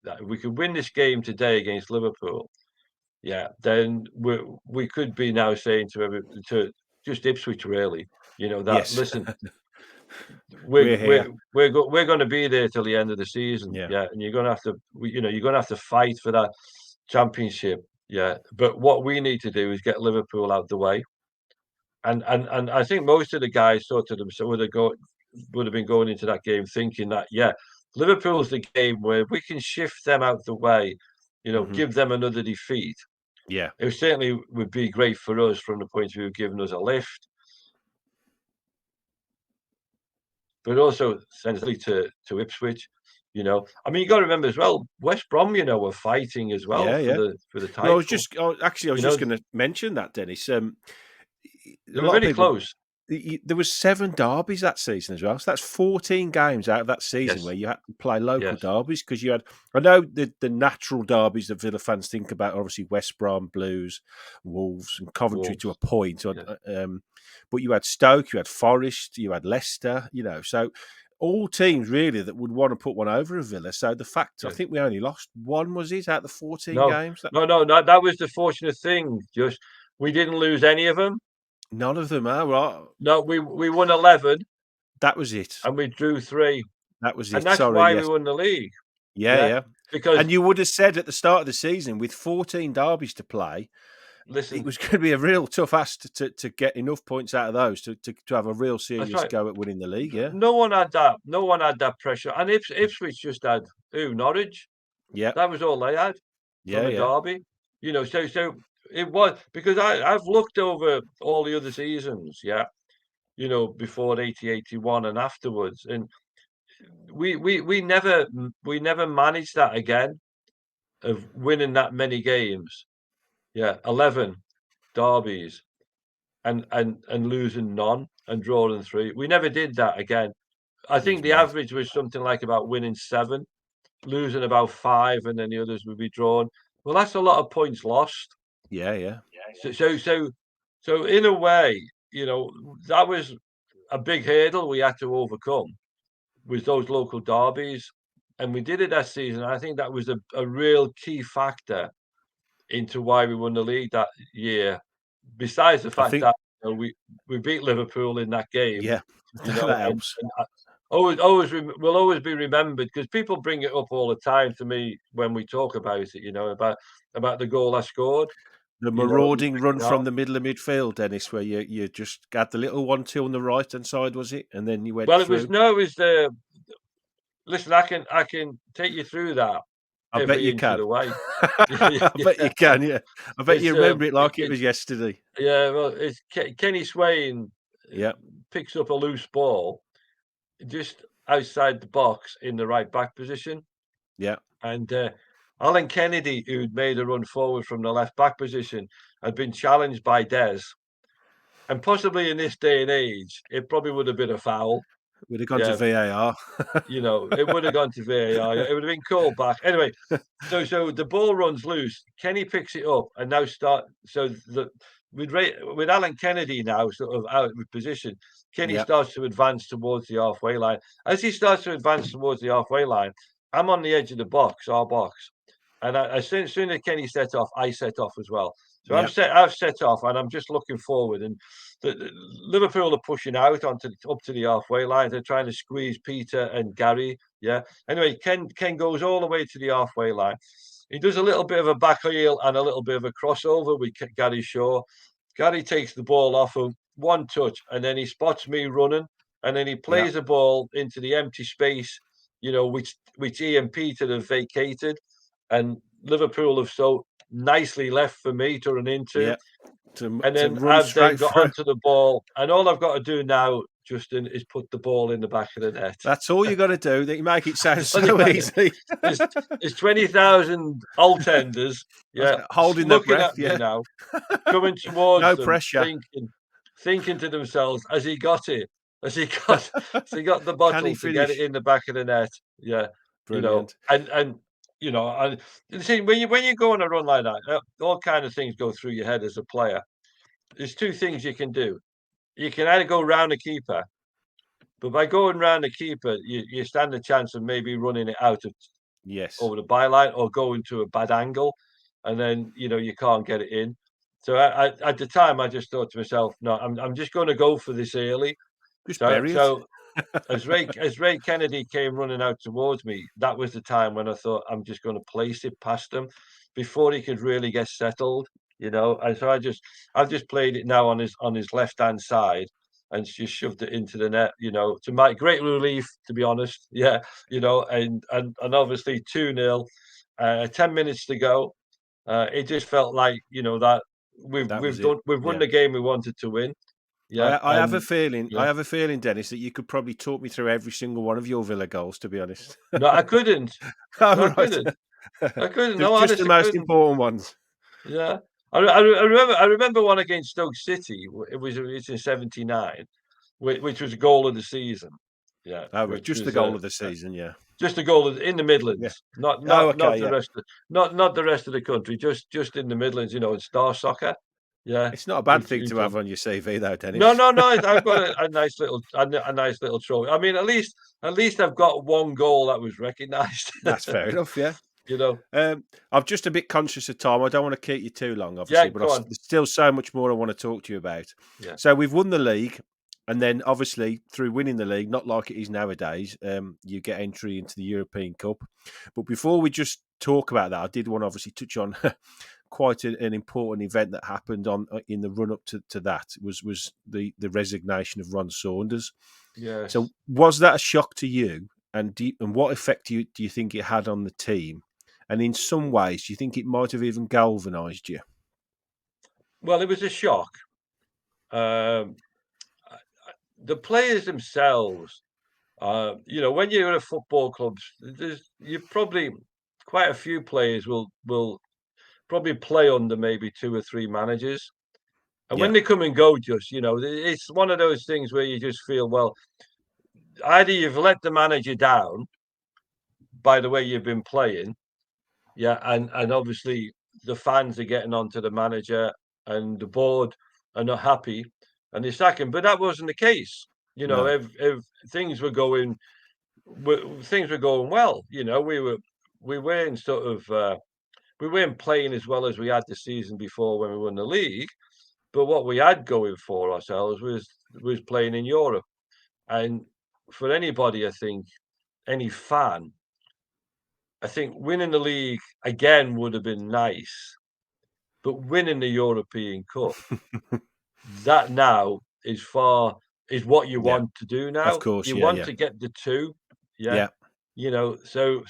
Speaker 2: that if we could win this game today against Liverpool, yeah, then we could be now saying to just Ipswich really, that
Speaker 1: Yes.
Speaker 2: listen,
Speaker 1: We're here.
Speaker 2: we're going to be there till the end of the season,
Speaker 1: Yeah.
Speaker 2: yeah, and you're going to have to, you're going to have to fight for that championship, yeah. But what we need to do is get Liverpool out the way, and I think most of the guys thought to themselves would have been going into that game thinking that, yeah, Liverpool's the game where we can shift them out the way,
Speaker 1: Mhm.
Speaker 2: give them another defeat.
Speaker 1: Yeah.
Speaker 2: It certainly would be great for us from the point of view of giving us a lift, but also essentially to Ipswich. I mean, you got to remember as well, West Brom, were fighting as well
Speaker 1: Yeah,
Speaker 2: for
Speaker 1: yeah.
Speaker 2: the
Speaker 1: Well, I was
Speaker 2: title.
Speaker 1: just actually, I was
Speaker 2: You
Speaker 1: just
Speaker 2: know,
Speaker 1: gonna mention that, Dennis.
Speaker 2: they
Speaker 1: A
Speaker 2: were
Speaker 1: lot of
Speaker 2: very
Speaker 1: people
Speaker 2: close.
Speaker 1: there was 7 derbies that season as well, so that's 14 games out of that season
Speaker 2: Yes,
Speaker 1: where you had to play local
Speaker 2: yes,
Speaker 1: derbies because you had I know the natural derbies that Villa fans think about are obviously West Brom, Blues, Wolves, and Coventry to a
Speaker 2: Wolves.
Speaker 1: point,
Speaker 2: Yes,
Speaker 1: but you had Stoke, you had Forest, you had Leicester, so all teams really that would want to put one over a Villa. So the fact I
Speaker 2: yes.
Speaker 1: think we only lost one, was it, out of the 14
Speaker 2: No,
Speaker 1: games? That
Speaker 2: no, no, no. That was the fortunate thing. Just we didn't lose any of them.
Speaker 1: none of them are right.
Speaker 2: No, we won 11
Speaker 1: That was it.
Speaker 2: and we drew 3,
Speaker 1: That was
Speaker 2: and
Speaker 1: it.
Speaker 2: that's
Speaker 1: Sorry,
Speaker 2: why we
Speaker 1: yes.
Speaker 2: won the league.
Speaker 1: Yeah,
Speaker 2: Yeah,
Speaker 1: yeah.
Speaker 2: because
Speaker 1: And you would have said at the start of the season, with 14 derbies to play, it
Speaker 2: listen,
Speaker 1: was going to be a real tough ask to get enough points out of those to have a real
Speaker 2: that's
Speaker 1: serious
Speaker 2: right.
Speaker 1: go at winning the league. Yeah,
Speaker 2: No one had that. No one had that pressure. And Ipswich just had Norwich.
Speaker 1: yeah,
Speaker 2: That was all they had from
Speaker 1: yeah,
Speaker 2: a
Speaker 1: yeah.
Speaker 2: derby. So it was because I've looked over all the other seasons, yeah, before 80, 81 and afterwards, and we never managed that again of winning that many games. Yeah, 11 derbies and losing none and drawing 3. We never did that again. I
Speaker 1: It
Speaker 2: think
Speaker 1: was
Speaker 2: the
Speaker 1: mad.
Speaker 2: average was something like about winning 7. losing about 5, and then the others would be drawn. Well, that's a lot of points lost.
Speaker 1: Yeah, yeah.
Speaker 2: So in a way, that was a big hurdle we had to overcome with those local derbies, and we did it that season. I think that was a real key factor into why we won the league that year. Besides the
Speaker 1: I
Speaker 2: fact
Speaker 1: think,
Speaker 2: that we beat Liverpool in that game,
Speaker 1: yeah, that helps.
Speaker 2: and will always be remembered because people bring it up all the time to me when we talk about it. About the goal I scored.
Speaker 1: The
Speaker 2: You know,
Speaker 1: marauding run
Speaker 2: now,
Speaker 1: from the middle of midfield, Dennis, where you just got the little 1-2 on the right-hand side, was it? And then you went
Speaker 2: well, it was
Speaker 1: through.
Speaker 2: no, it was the listen. I can take you through that
Speaker 1: I bet
Speaker 2: every
Speaker 1: you
Speaker 2: inch of
Speaker 1: can.
Speaker 2: the way. Yeah,
Speaker 1: I bet you
Speaker 2: yeah.
Speaker 1: can, yeah. I bet you
Speaker 2: It's
Speaker 1: remember it like it
Speaker 2: it's
Speaker 1: was yesterday.
Speaker 2: yeah. Well, it's Kenny Swain
Speaker 1: Yeah,
Speaker 2: picks up a loose ball just outside the box in the right back position.
Speaker 1: yeah.
Speaker 2: And Alan Kennedy, who'd made a run forward from the left back position, had been challenged by Des. And possibly in this day and age, it probably would have been a foul.
Speaker 1: We'd have gone to
Speaker 2: Yeah,
Speaker 1: VAR.
Speaker 2: it would have gone to VAR. It would have been called back. Anyway, so the ball runs loose. Kenny picks it up and now with Alan Kennedy now sort of out of position. Kenny
Speaker 1: Yeah,
Speaker 2: starts to advance towards the halfway line. As he starts to advance towards the halfway line, I'm on the edge of the box, our box. And as soon as Kenny set off, I set off as well. So
Speaker 1: yeah,
Speaker 2: I've set off, and I'm just looking forward. And Liverpool are pushing out up to the halfway line. They're trying to squeeze Peter and Gary. Yeah. Anyway, Ken goes all the way to the halfway line. He does a little bit of a back heel and a little bit of a crossover with Gary Shaw. Gary takes the ball off him, one touch, and then he spots me running, and then he
Speaker 1: yeah,
Speaker 2: plays the ball into the empty space, which he and Peter have vacated, and Liverpool have so nicely left for me to run into.
Speaker 1: yeah.
Speaker 2: And
Speaker 1: To
Speaker 2: then
Speaker 1: run
Speaker 2: I've then
Speaker 1: straight
Speaker 2: got
Speaker 1: through.
Speaker 2: onto the ball, and all I've got to do now, Justin, is put the ball in the back of the net.
Speaker 1: That's all you got to do. You make it sound
Speaker 2: That's all you
Speaker 1: so
Speaker 2: got to-
Speaker 1: easy.
Speaker 2: There's 20,000 tenders, yeah,
Speaker 1: Holding their
Speaker 2: looking at
Speaker 1: breath,
Speaker 2: me
Speaker 1: yeah.
Speaker 2: now, coming towards
Speaker 1: No
Speaker 2: them,
Speaker 1: pressure.
Speaker 2: thinking to themselves, as he got it, as he got the
Speaker 1: Can he
Speaker 2: bottle to get it
Speaker 1: finish?
Speaker 2: in the back of the net. Yeah,
Speaker 1: Brilliant.
Speaker 2: and and you see when you go on a run like that, all kind of things go through your head as a player. There's two things you can do. You can either go round the keeper, but by going round the keeper, you stand a chance of maybe running it out of
Speaker 1: Yes.
Speaker 2: over the byline or going to a bad angle, and then you can't get it in. So at the time, I just thought to myself, no, I'm just going to go for this early.
Speaker 1: Just
Speaker 2: So
Speaker 1: bury it.
Speaker 2: so as Ray Kennedy came running out towards me, that was the time when I thought I'm just going to place it past him before he could really get settled. And so I've just played it now on his left hand side and just shoved it into the net. To my great relief, to be honest. Yeah, and obviously 2-0, 10 minutes to go. It just felt like that
Speaker 1: That was it.
Speaker 2: we've won
Speaker 1: Yeah.
Speaker 2: the game we wanted to win. Yeah,
Speaker 1: I have a
Speaker 2: and
Speaker 1: feeling. I
Speaker 2: yeah.
Speaker 1: have a feeling, Dennis, that you could probably talk me through every single one of your Villa goals. To be honest.
Speaker 2: No, I couldn't. No,
Speaker 1: Oh,
Speaker 2: I
Speaker 1: right.
Speaker 2: couldn't. I couldn't. No,
Speaker 1: Just the
Speaker 2: honestly,
Speaker 1: most
Speaker 2: couldn't.
Speaker 1: important ones.
Speaker 2: Yeah. I remember one against Stoke City. It's in '79, which was a goal of the season. Yeah,
Speaker 1: Oh, right.
Speaker 2: which
Speaker 1: Just the
Speaker 2: was
Speaker 1: goal of the season. Yeah.
Speaker 2: just a goal in the
Speaker 1: Yeah.
Speaker 2: Midlands, not
Speaker 1: Oh,
Speaker 2: not not
Speaker 1: okay.
Speaker 2: the
Speaker 1: Yeah.
Speaker 2: rest of not the rest of the country, just in the Midlands. In star soccer. Yeah,
Speaker 1: It's not a bad
Speaker 2: which
Speaker 1: thing to have on your CV, though,
Speaker 2: no,
Speaker 1: Dennis.
Speaker 2: no, no. I've got a nice little trophy. I mean, at least I've got one goal that was recognised.
Speaker 1: That's fair enough. Yeah.
Speaker 2: you know.
Speaker 1: I'm just a bit conscious of time. I don't want to keep you too long,
Speaker 2: Yeah,
Speaker 1: obviously, but
Speaker 2: go on.
Speaker 1: there's still so much more I want to talk to you about.
Speaker 2: Yeah.
Speaker 1: So we've won the league, and then obviously through winning the league, not like it is nowadays, you get entry into the European Cup. But before we just talk about that, I did want to obviously touch on quite an important event that happened in the run up to that was the resignation of Ron Saunders.
Speaker 2: Yes.
Speaker 1: So was that a shock to you? And what effect do you think it had on the team? And in some ways, do you think it might have even galvanised you?
Speaker 2: Well, it was a shock. Um, the players themselves, when you're at a football club, you probably quite a few players will probably play under maybe two or three managers, and when
Speaker 1: Yeah,
Speaker 2: they come and go, it's one of those things where you just feel, well, either you've let the manager down, by the way you've been playing. Yeah, and obviously the fans are getting onto the manager, and the board are not happy, and they sack him. But that wasn't the case.
Speaker 1: No.
Speaker 2: If things were going, things were going well. We weren't sort of we weren't playing as well as we had the season before when we won the league. But what we had going for ourselves was playing in Europe, and for anybody, I think any fan, I think winning the league again would have been nice, but winning the European Cup, that now is what you
Speaker 1: Yeah.
Speaker 2: want to do
Speaker 1: Of
Speaker 2: now.
Speaker 1: course.
Speaker 2: You
Speaker 1: Yeah.
Speaker 2: want
Speaker 1: Yeah.
Speaker 2: to get the two, yeah.
Speaker 1: Yeah.
Speaker 2: So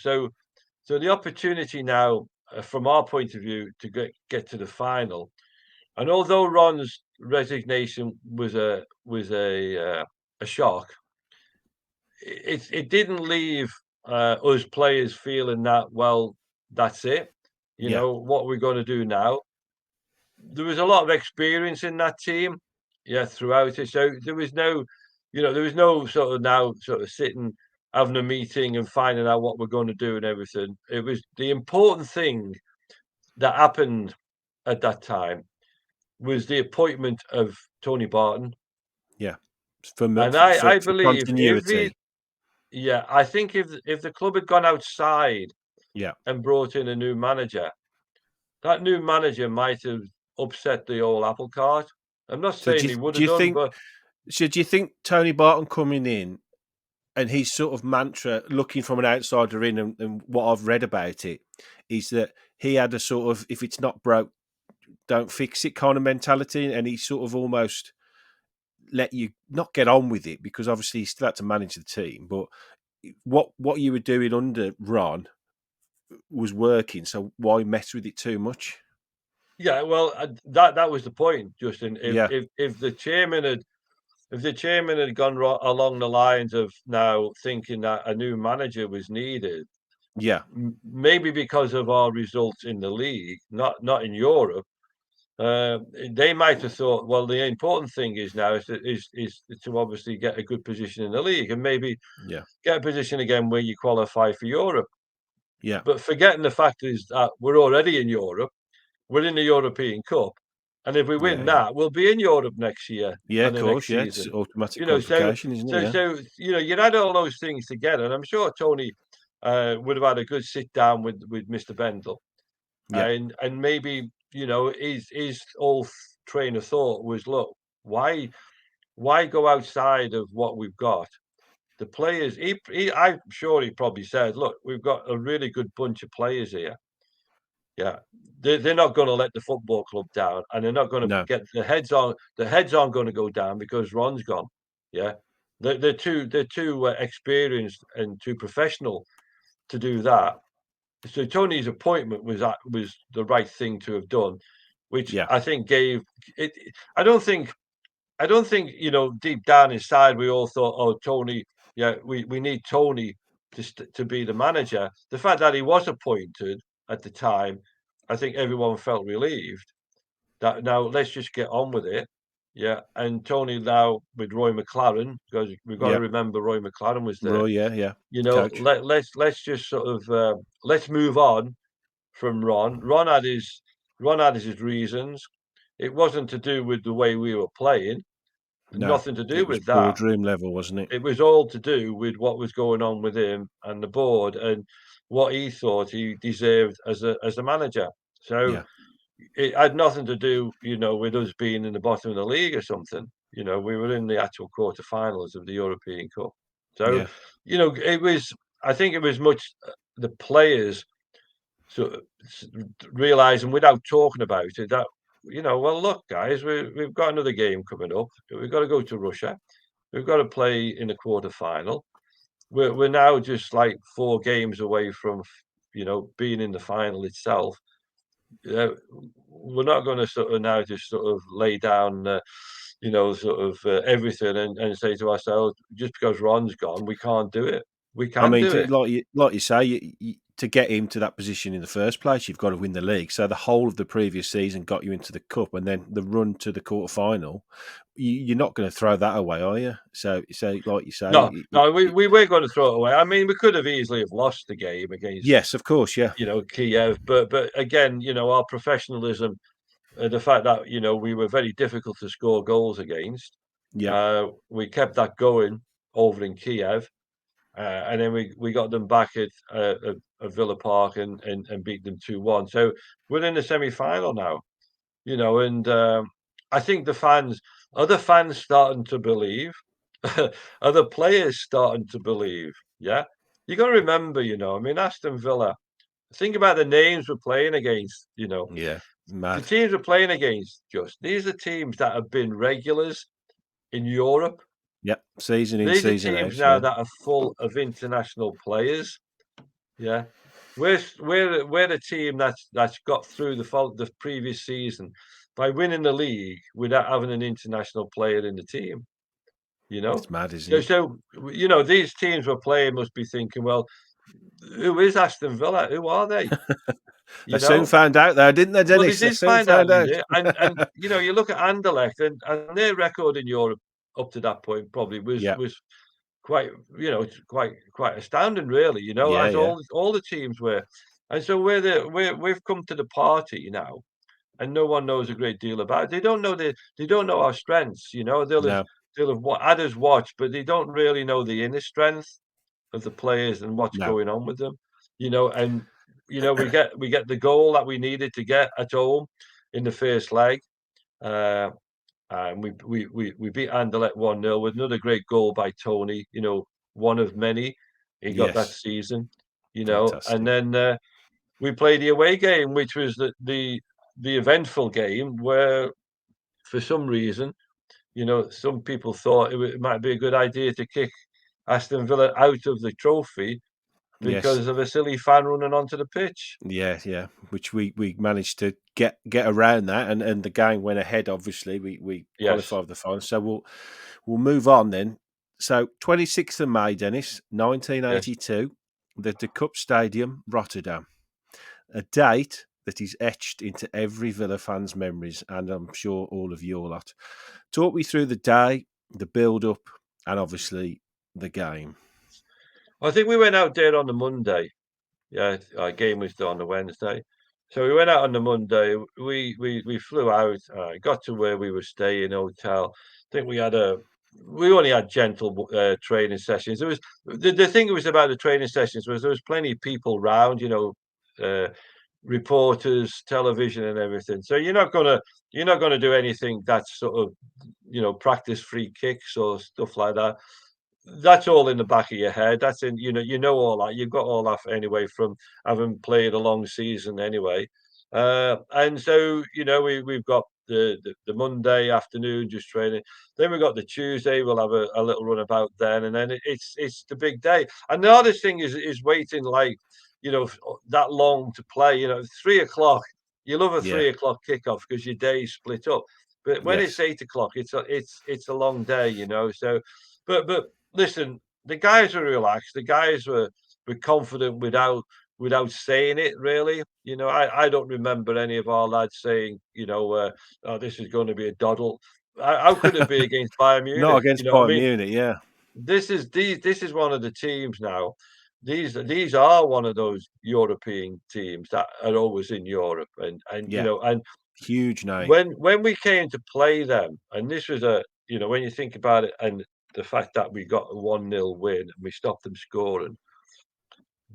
Speaker 2: the opportunity now, from our point of view, to get to the final. And although Ron's resignation was a shock, it didn't leave us players feeling that, well, that's it.
Speaker 1: Yeah.
Speaker 2: What we're going to do now. There was a lot of experience in that team, yeah, throughout it. So there was no sort of now sort of sitting having a meeting and finding out what we're going to do and everything. It was the important thing that happened at that time was the appointment of Tony Barton.
Speaker 1: Yeah.
Speaker 2: And
Speaker 1: For
Speaker 2: I believe if he,
Speaker 1: continuity.
Speaker 2: yeah, I think if the club had gone outside
Speaker 1: Yeah.
Speaker 2: and brought in a new manager, that new manager might have upset the whole apple cart. I'm not
Speaker 1: So
Speaker 2: saying he would
Speaker 1: do
Speaker 2: have
Speaker 1: you
Speaker 2: done,
Speaker 1: think
Speaker 2: but
Speaker 1: do you think Tony Barton coming in and his sort of mantra, looking from an outsider in, and what I've read about it, is that he had a sort of, if it's not broke, don't fix it kind of mentality, and he sort of almost let you not get on with it, because obviously he still had to manage the team, but what you were doing under Ron was working, so why mess with it too much?
Speaker 2: yeah, well, that was the point, Justin.
Speaker 1: Yeah,
Speaker 2: If the chairman had gone along the lines of now thinking that a new manager was needed,
Speaker 1: yeah,
Speaker 2: maybe because of our results in the league, not in Europe. Uh, they might have thought, well, the important thing is now is to obviously get a good position in the league and maybe
Speaker 1: yeah,
Speaker 2: get a position again where you qualify for Europe.
Speaker 1: yeah,
Speaker 2: But forgetting the fact is that we're already in Europe, we're in the European Cup, and if we
Speaker 1: yeah,
Speaker 2: win
Speaker 1: yeah,
Speaker 2: that, we'll be in Europe next year
Speaker 1: yeah.
Speaker 2: and
Speaker 1: Of
Speaker 2: the next
Speaker 1: course, yeah. It's
Speaker 2: season.
Speaker 1: automatic
Speaker 2: You know, so
Speaker 1: qualification, isn't it?
Speaker 2: so
Speaker 1: Yeah,
Speaker 2: so you add all those things together, and I'm sure Tony would have had a good sit down with Mr. Bendel,
Speaker 1: yeah,
Speaker 2: and maybe his whole train of thought was, look, why go outside of what we've got? The players, I'm sure he probably said, look, we've got a really good bunch of players here. Yeah, they're not going to let the football club down, and they're not going to
Speaker 1: no,
Speaker 2: get the heads on. The heads aren't going to go down because Ron's gone. Yeah, they're too experienced and too professional to do that. So Tony's appointment was the right thing to have done, which
Speaker 1: yeah,
Speaker 2: I think gave it. I don't think deep down inside we all thought, oh, Tony, yeah, we need Tony to be the manager. The fact that he was appointed at the time, I think everyone felt relieved that now let's just get on with it. Yeah, and Tony now with Roy McLaren, because we've got to
Speaker 1: yeah.
Speaker 2: remember Roy McLaren was there.
Speaker 1: Roy, yeah, yeah. Coach,
Speaker 2: Let's just sort of let's move on from Ron. Ron had his reasons. It wasn't to do with the way we were playing.
Speaker 1: no,
Speaker 2: Nothing to do
Speaker 1: it was
Speaker 2: with that.
Speaker 1: boardroom level, wasn't it?
Speaker 2: It was all to do with what was going on with him and the board and what he thought he deserved as a manager. So
Speaker 1: Yeah,
Speaker 2: it had nothing to do, with us being in the bottom of the league or something. We were in the actual quarterfinals of the European Cup. So,
Speaker 1: yeah.
Speaker 2: it was. I think it was much the players sort of realizing without talking about it that well, look, guys, we've got another game coming up. We've got to go to Russia. We've got to play in the quarterfinal. We're now just like 4 games away from being in the final itself. We're not going to sort of now just sort of lay down, sort of everything and say to ourselves, just because Ron's gone, we can't do it. We
Speaker 1: I
Speaker 2: can
Speaker 1: mean,
Speaker 2: do it.
Speaker 1: like you say, to get him to that position in the first place, you've got to win the league. So the whole of the previous season got you into the cup, and then the run to the quarterfinal. You're not going to throw that away, are you? So like you
Speaker 2: No,
Speaker 1: say,
Speaker 2: no, we were going to throw it away. I mean, we could have easily have lost the game against,
Speaker 1: yes, of course, yeah,
Speaker 2: Kiev, but again, our professionalism, the fact that we were very difficult to score goals against,
Speaker 1: yeah,
Speaker 2: we kept that going over in Kiev, and then we got them back at Villa Park and beat them 2-1. So we're in the semi-final now, and I think other fans starting to believe, other players starting to believe. Yeah, you got to remember, I mean, Aston Villa. Think about the names we're playing against.
Speaker 1: yeah,
Speaker 2: The
Speaker 1: mad,
Speaker 2: teams we're playing against. Just these are teams that have been regulars in Europe.
Speaker 1: yep, season in,
Speaker 2: These are
Speaker 1: season
Speaker 2: teams
Speaker 1: out,
Speaker 2: now
Speaker 1: yeah,
Speaker 2: that are full of international players. Yeah, we're a team that's got through the previous season by winning the league without having an international player in the team. You know,
Speaker 1: it's mad, isn't
Speaker 2: so
Speaker 1: it?
Speaker 2: so these teams we're playing must be thinking, well, who is Aston Villa? Who are they?
Speaker 1: They
Speaker 2: You
Speaker 1: soon
Speaker 2: know,
Speaker 1: found out, though, didn't they,
Speaker 2: well, they
Speaker 1: Dennis? They
Speaker 2: did
Speaker 1: soon
Speaker 2: find out,
Speaker 1: found
Speaker 2: did
Speaker 1: out.
Speaker 2: they? And you look at Anderlecht and their record in Europe up to that point probably was
Speaker 1: Yeah,
Speaker 2: was quite, it's quite astounding, really.
Speaker 1: yeah,
Speaker 2: As
Speaker 1: yeah.
Speaker 2: all the teams were, and so we've come to the party now, and no one knows a great deal about it. They don't know our strengths.
Speaker 1: No,
Speaker 2: They'll have had us watch, but they don't really know the inner strength of the players and what's
Speaker 1: no.
Speaker 2: going on with them. And we get the goal that we needed to get at home in the first leg. Uh, and we beat Anderlecht 1-0 with another great goal by Tony, one of many he got that
Speaker 1: Yes,
Speaker 2: season, and
Speaker 1: fantastic.
Speaker 2: then we played the away game, which was the eventful game where, for some reason, some people thought it might be a good idea to kick Aston Villa out of the trophy
Speaker 1: Yes.
Speaker 2: because of a silly fan running onto the pitch.
Speaker 1: Yeah, yeah, which we managed to get around that, and the game went ahead. Obviously, we
Speaker 2: Yes,
Speaker 1: qualified for the final, so we'll move on then. So 26th of May, Dennis,
Speaker 2: yes.
Speaker 1: 1982, the Cup Stadium, Rotterdam, a date that is etched into every Villa fan's memories, and I'm sure all of your lot. Talk me through the day, the build up, and obviously the game.
Speaker 2: I think we went out there on the Monday. Yeah, our game was on the Wednesday. So we went out on the Monday. We flew out, got to where we were staying, hotel. I think we only had gentle training sessions. There was the thing was about the training sessions was there was plenty of people round, uh, reporters, television, and everything. So you're not gonna do anything that's sort of practice free kicks or stuff like that. That's all in the back of your head. That's in all that. You've got all that anyway from having played a long season anyway. And so, we've got the Monday afternoon just training. Then we've got the Tuesday, we'll have a little run about then, and then it's the big day. And the hardest thing is waiting like, that long to play. 3 o'clock. You love a
Speaker 1: Yeah,
Speaker 2: 3 o'clock kickoff because your day's split up. But when it's
Speaker 1: yes,
Speaker 2: 8 o'clock, it's a long day. So but listen, the guys were relaxed. The guys were confident without saying it. Really, I don't remember any of our lads saying, "Oh, this is going to be a doddle." How could it be against Bayern
Speaker 1: not
Speaker 2: Munich? You
Speaker 1: against
Speaker 2: know what I
Speaker 1: Bayern
Speaker 2: mean?
Speaker 1: Munich. Yeah,
Speaker 2: This is one of the teams now. These are one of those European teams that are always in Europe,
Speaker 1: yeah,
Speaker 2: and
Speaker 1: huge name.
Speaker 2: when we came to play them, and this was when you think about it, and the fact that we got a 1-0 win and we stopped them scoring,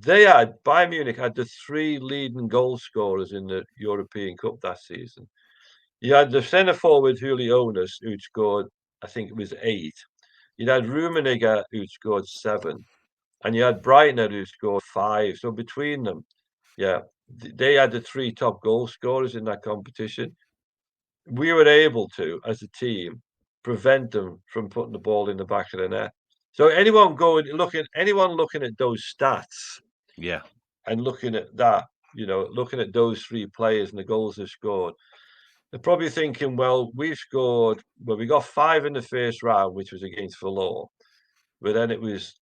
Speaker 2: Bayern Munich had the three leading goal scorers in the European Cup that season. You had the centre forward Julionis, who'd scored, I think it was 8. You had Rummenigge, who'd scored 7, and you had Breitner, who scored 5. So between them, yeah, they had the three top goal scorers in that competition. We were able to, as a team, prevent them from putting the ball in the back of the net. So anyone looking at those stats
Speaker 1: Yeah,
Speaker 2: and looking at that, looking at those three players and the goals they've scored, they're probably thinking, well, we got 5 in the first round, which was against Valor, but then it was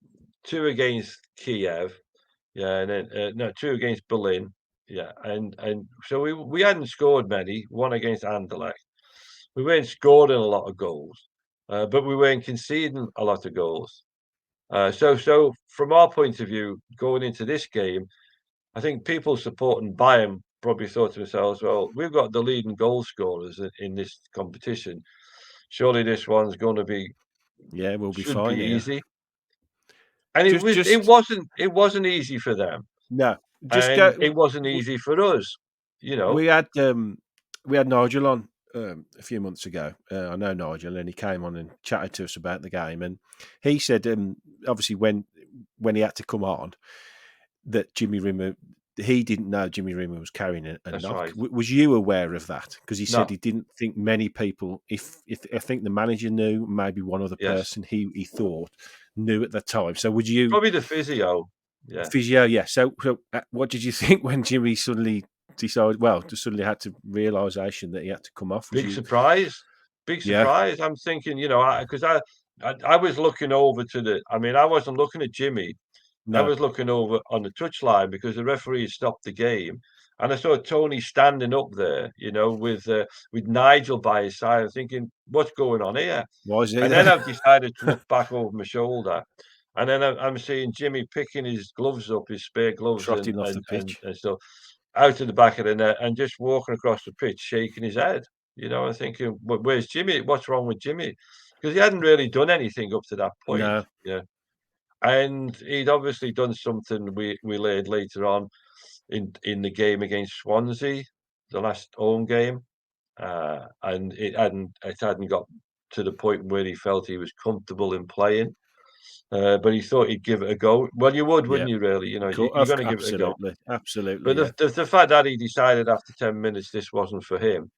Speaker 2: 2 against Kiev, Yeah, and then no, 2 against Berlin. Yeah, and so we hadn't scored many. 1 against Anderlecht. We weren't scoring a lot of goals, but we weren't conceding a lot of goals. So from our point of view, going into this game, I think people supporting Bayern probably thought to themselves, "Well, we've got the leading goal scorers in this competition. Surely this one's going to be
Speaker 1: Yeah, we'll be
Speaker 2: should be
Speaker 1: fine here.
Speaker 2: easy." And
Speaker 1: Just
Speaker 2: it
Speaker 1: just
Speaker 2: wasn't easy for them,
Speaker 1: no, just
Speaker 2: and
Speaker 1: go.
Speaker 2: it wasn't easy for us. You know,
Speaker 1: We had we had Nigel on a few months ago. I know Nigel, and he came on and chatted to us about the game. And he said, obviously, when he had to come on, that Jimmy Rimmer, he didn't know Jimmy Rimmer was carrying a
Speaker 2: that's
Speaker 1: knock.
Speaker 2: right.
Speaker 1: Was you aware of that? Because he said
Speaker 2: No,
Speaker 1: he didn't think many people, if I think the manager knew, maybe one other
Speaker 2: yes,
Speaker 1: person he thought knew at the time. So would you?
Speaker 2: probably the physio. Yeah.
Speaker 1: Physio, yeah. So what did you think when Jimmy suddenly decided? Well, just suddenly had to realization that he had to come off. Was
Speaker 2: Big
Speaker 1: you?
Speaker 2: surprise. Big
Speaker 1: Yeah.
Speaker 2: surprise. I'm thinking, because I was looking over to I wasn't looking at Jimmy. I
Speaker 1: No.
Speaker 2: was looking over on the touchline because the referee had stopped the game, and I saw Tony standing up there, with Nigel by his side. I'm thinking, "What's going on here?"
Speaker 1: Why is he
Speaker 2: And then
Speaker 1: there?
Speaker 2: I've decided to look back over my shoulder, and then I'm seeing Jimmy picking his gloves up, his spare gloves and
Speaker 1: Trotting off the
Speaker 2: and and
Speaker 1: pitch.
Speaker 2: and stuff, out of the back of the net and just walking across the pitch, shaking his head. I'm thinking, Where's Jimmy? What's wrong with Jimmy?" Because he hadn't really done anything up to that point.
Speaker 1: No.
Speaker 2: Yeah, and he'd obviously done something we learned later on in the game against Swansea, the last home game, and it hadn't got to the point where he felt he was comfortable in playing, but he thought he'd give it a go. Well, you would,
Speaker 1: Yeah.
Speaker 2: wouldn't you? Really,
Speaker 1: Cool.
Speaker 2: you're going to give it a go.
Speaker 1: Absolutely. Absolutely.
Speaker 2: But
Speaker 1: Yeah.
Speaker 2: the fact that he decided after 10 minutes this wasn't for him,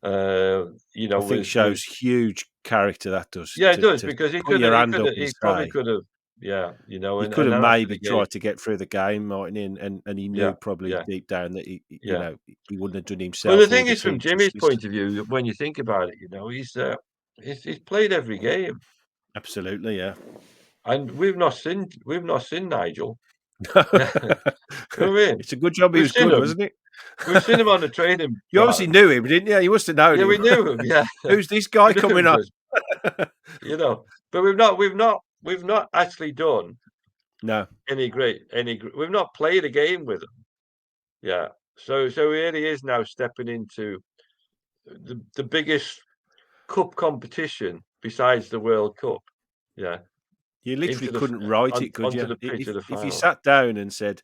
Speaker 2: uh,
Speaker 1: I think
Speaker 2: was
Speaker 1: shows huge character that does
Speaker 2: yeah, it
Speaker 1: to
Speaker 2: does because
Speaker 1: put your hand up and
Speaker 2: he probably
Speaker 1: say
Speaker 2: could have, yeah,
Speaker 1: he
Speaker 2: and
Speaker 1: could have
Speaker 2: then after
Speaker 1: maybe
Speaker 2: the game,
Speaker 1: tried to get through the game, mightn't he? And he knew
Speaker 2: yeah,
Speaker 1: probably
Speaker 2: yeah,
Speaker 1: deep down that
Speaker 2: yeah.
Speaker 1: he wouldn't have done
Speaker 2: Well, the
Speaker 1: himself or
Speaker 2: thing
Speaker 1: the
Speaker 2: is, from
Speaker 1: team
Speaker 2: Jimmy's
Speaker 1: justice.
Speaker 2: point of view, when you think about it, he's played every game,
Speaker 1: Absolutely, yeah.
Speaker 2: and we've not seen Nigel. Yeah, you know what I mean?
Speaker 1: It's a good job he
Speaker 2: We've
Speaker 1: was
Speaker 2: seen
Speaker 1: good,
Speaker 2: him.
Speaker 1: wasn't it?
Speaker 2: We've seen him on the training
Speaker 1: You obviously
Speaker 2: ground.
Speaker 1: knew him, didn't you? You must have known
Speaker 2: Yeah,
Speaker 1: him.
Speaker 2: we knew him. Yeah,
Speaker 1: Who's this
Speaker 2: we
Speaker 1: guy
Speaker 2: knew
Speaker 1: coming
Speaker 2: him
Speaker 1: on?
Speaker 2: good. But we've not actually done
Speaker 1: No,
Speaker 2: we've not played a game with him. Yeah. So here he is now stepping into the biggest cup competition besides the World Cup. Yeah.
Speaker 1: you literally
Speaker 2: Into the
Speaker 1: couldn't write it, could
Speaker 2: onto
Speaker 1: you?
Speaker 2: the pitch of the
Speaker 1: If you
Speaker 2: final.
Speaker 1: sat down and said,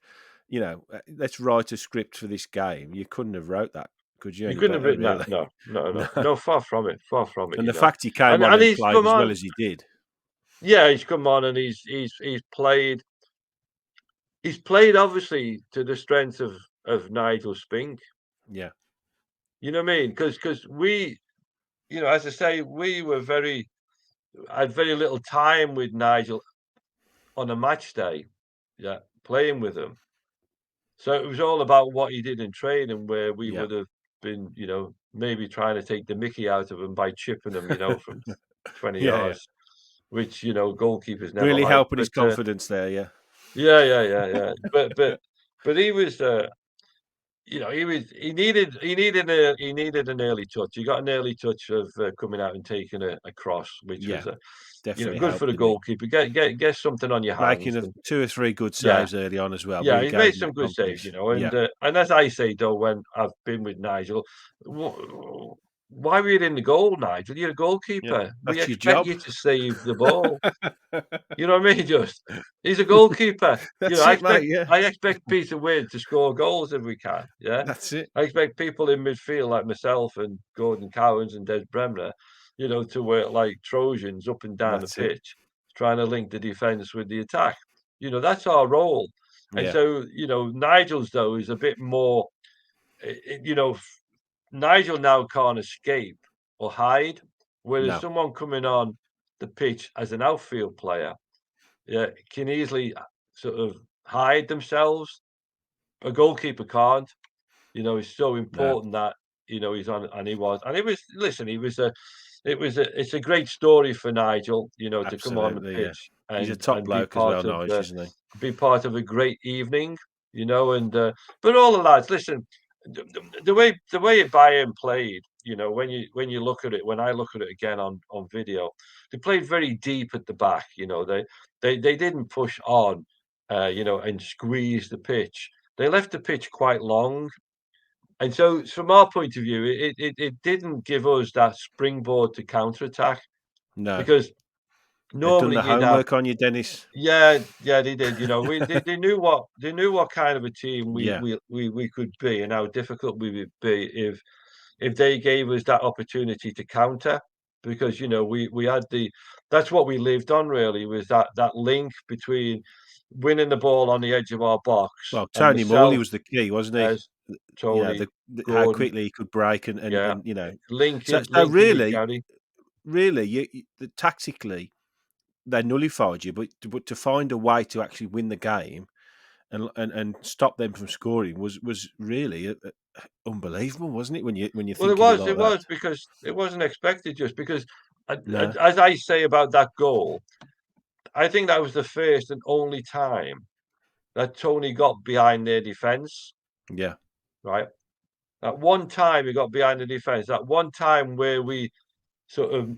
Speaker 1: let's write a script for this game, you couldn't have wrote that, could you?
Speaker 2: You
Speaker 1: Any
Speaker 2: couldn't have
Speaker 1: better,
Speaker 2: written
Speaker 1: really?
Speaker 2: that. No, no,
Speaker 1: No.
Speaker 2: no, no. Far from it. Far from it.
Speaker 1: And the fact he came on
Speaker 2: And
Speaker 1: and
Speaker 2: he's
Speaker 1: played
Speaker 2: come
Speaker 1: as well
Speaker 2: on.
Speaker 1: as he did,
Speaker 2: Yeah, he's come on and he's played. He's played obviously to the strength of Nigel Spink.
Speaker 1: yeah,
Speaker 2: You know what I mean? Because we, as I say, we were had very little time with Nigel on a match day. Yeah, playing with him. So it was all about what he did in training, where we
Speaker 1: yeah.
Speaker 2: would have been, maybe trying to take the mickey out of him by chipping him, from 20
Speaker 1: Yeah, yeah.
Speaker 2: yards, which, goalkeepers never
Speaker 1: Really
Speaker 2: like.
Speaker 1: helping his
Speaker 2: But
Speaker 1: confidence there, yeah.
Speaker 2: yeah, yeah, yeah, yeah. But he was, he needed an early touch. He got an early touch of coming out and taking a cross, which
Speaker 1: Yeah,
Speaker 2: was,
Speaker 1: definitely
Speaker 2: good for
Speaker 1: helped,
Speaker 2: the
Speaker 1: didn't he?
Speaker 2: goalkeeper. Get something on your
Speaker 1: Making
Speaker 2: hands,
Speaker 1: of
Speaker 2: and
Speaker 1: 2 or 3 good
Speaker 2: yeah.
Speaker 1: saves early on as well,
Speaker 2: Yeah,
Speaker 1: really
Speaker 2: he's made
Speaker 1: gave him
Speaker 2: some
Speaker 1: that
Speaker 2: good saves,
Speaker 1: confidence.
Speaker 2: and
Speaker 1: Yeah.
Speaker 2: as I say though, when I've been with Nigel, why were you in the goal, Nigel? You're a
Speaker 1: Yeah,
Speaker 2: goalkeeper. We
Speaker 1: that's your
Speaker 2: expect
Speaker 1: job.
Speaker 2: you to save the ball. You know what I mean? Just he's a goalkeeper.
Speaker 1: That's it, mate, yeah.
Speaker 2: I expect Peter Wade to score goals if we can. Yeah,
Speaker 1: That's it.
Speaker 2: I expect people in midfield like myself and Gordon Cowans and Des Bremner, to work like Trojans up and down the
Speaker 1: That's it.
Speaker 2: pitch, trying to link the defence with the attack. That's our role. And
Speaker 1: Yeah.
Speaker 2: so, Nigel's though is a bit more, eh, eh, you know, f- Nigel now can't escape or hide, whereas
Speaker 1: No,
Speaker 2: someone coming on the pitch as an outfield player, yeah, can easily sort of hide themselves. A goalkeeper can't. It's so
Speaker 1: no.
Speaker 2: important that he's on, and he was, and it was. Listen, it's a great story for Nigel, to come on the
Speaker 1: Absolutely, yeah.
Speaker 2: pitch
Speaker 1: He's a
Speaker 2: and
Speaker 1: top
Speaker 2: be
Speaker 1: bloke as
Speaker 2: part
Speaker 1: well,
Speaker 2: of
Speaker 1: Nige, isn't he?
Speaker 2: a great evening, and but all the lads, listen, the way Bayern played, when you look at it, when I look at it again on video, they played very deep at the back. They didn't push on, and squeeze the pitch. They left the pitch quite long, and so from our point of view, it didn't give us that springboard to counterattack,
Speaker 1: No.
Speaker 2: because
Speaker 1: They've done
Speaker 2: normally
Speaker 1: the
Speaker 2: you'd have.
Speaker 1: homework on you, Dennis.
Speaker 2: Yeah, yeah, they did. They knew what kind of a team we
Speaker 1: Yeah.
Speaker 2: we we we could be, and how difficult we would be if they gave us that opportunity to counter, because we had that's what we lived on, really, was that link between winning the ball on the edge of our box,
Speaker 1: Well,
Speaker 2: and
Speaker 1: Tony Morley
Speaker 2: myself
Speaker 1: was the key, wasn't he?
Speaker 2: as Tony,
Speaker 1: How
Speaker 2: Gordon,
Speaker 1: quickly he could break and
Speaker 2: yeah,
Speaker 1: So
Speaker 2: linking with
Speaker 1: really,
Speaker 2: Gary.
Speaker 1: tactically, they nullified you, but to find a way to actually win the game and stop them from scoring was really unbelievable, wasn't it? When you
Speaker 2: Well, it
Speaker 1: think of it
Speaker 2: was,
Speaker 1: like that.
Speaker 2: because it wasn't expected, just because,
Speaker 1: No.
Speaker 2: as I say about that goal, I think that was the first and only time that Tony got behind their defence,
Speaker 1: Yeah.
Speaker 2: right? That one time he got behind the defence, that one time where we sort of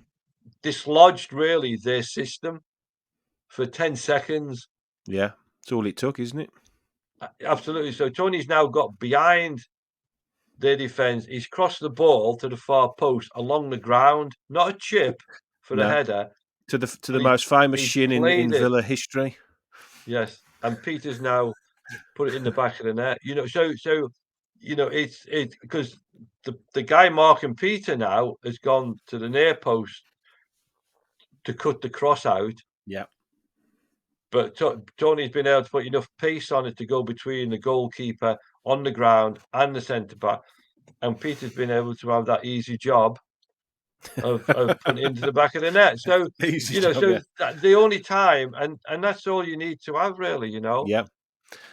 Speaker 2: dislodged, really, their system for 10 seconds.
Speaker 1: Yeah. It's all it took, isn't it?
Speaker 2: Absolutely. So Tony's now got behind their defence. He's crossed the ball to the far post along the ground, not a chip for the
Speaker 1: No.
Speaker 2: header,
Speaker 1: To the
Speaker 2: but
Speaker 1: most famous
Speaker 2: he's
Speaker 1: shin in
Speaker 2: played it.
Speaker 1: Villa history.
Speaker 2: Yes, and Peter's now put it in the back of the net. It's because the guy marking Peter now has gone to the near post to cut the cross out,
Speaker 1: Yeah.
Speaker 2: but Tony's been able to put enough pace on it to go between the goalkeeper on the ground and the centre back, and Peter's been able to have that easy job of putting it into the back of the net. So,
Speaker 1: Easy job,
Speaker 2: so
Speaker 1: yeah.
Speaker 2: the only time, and that's all you need to have, really.
Speaker 1: Yeah.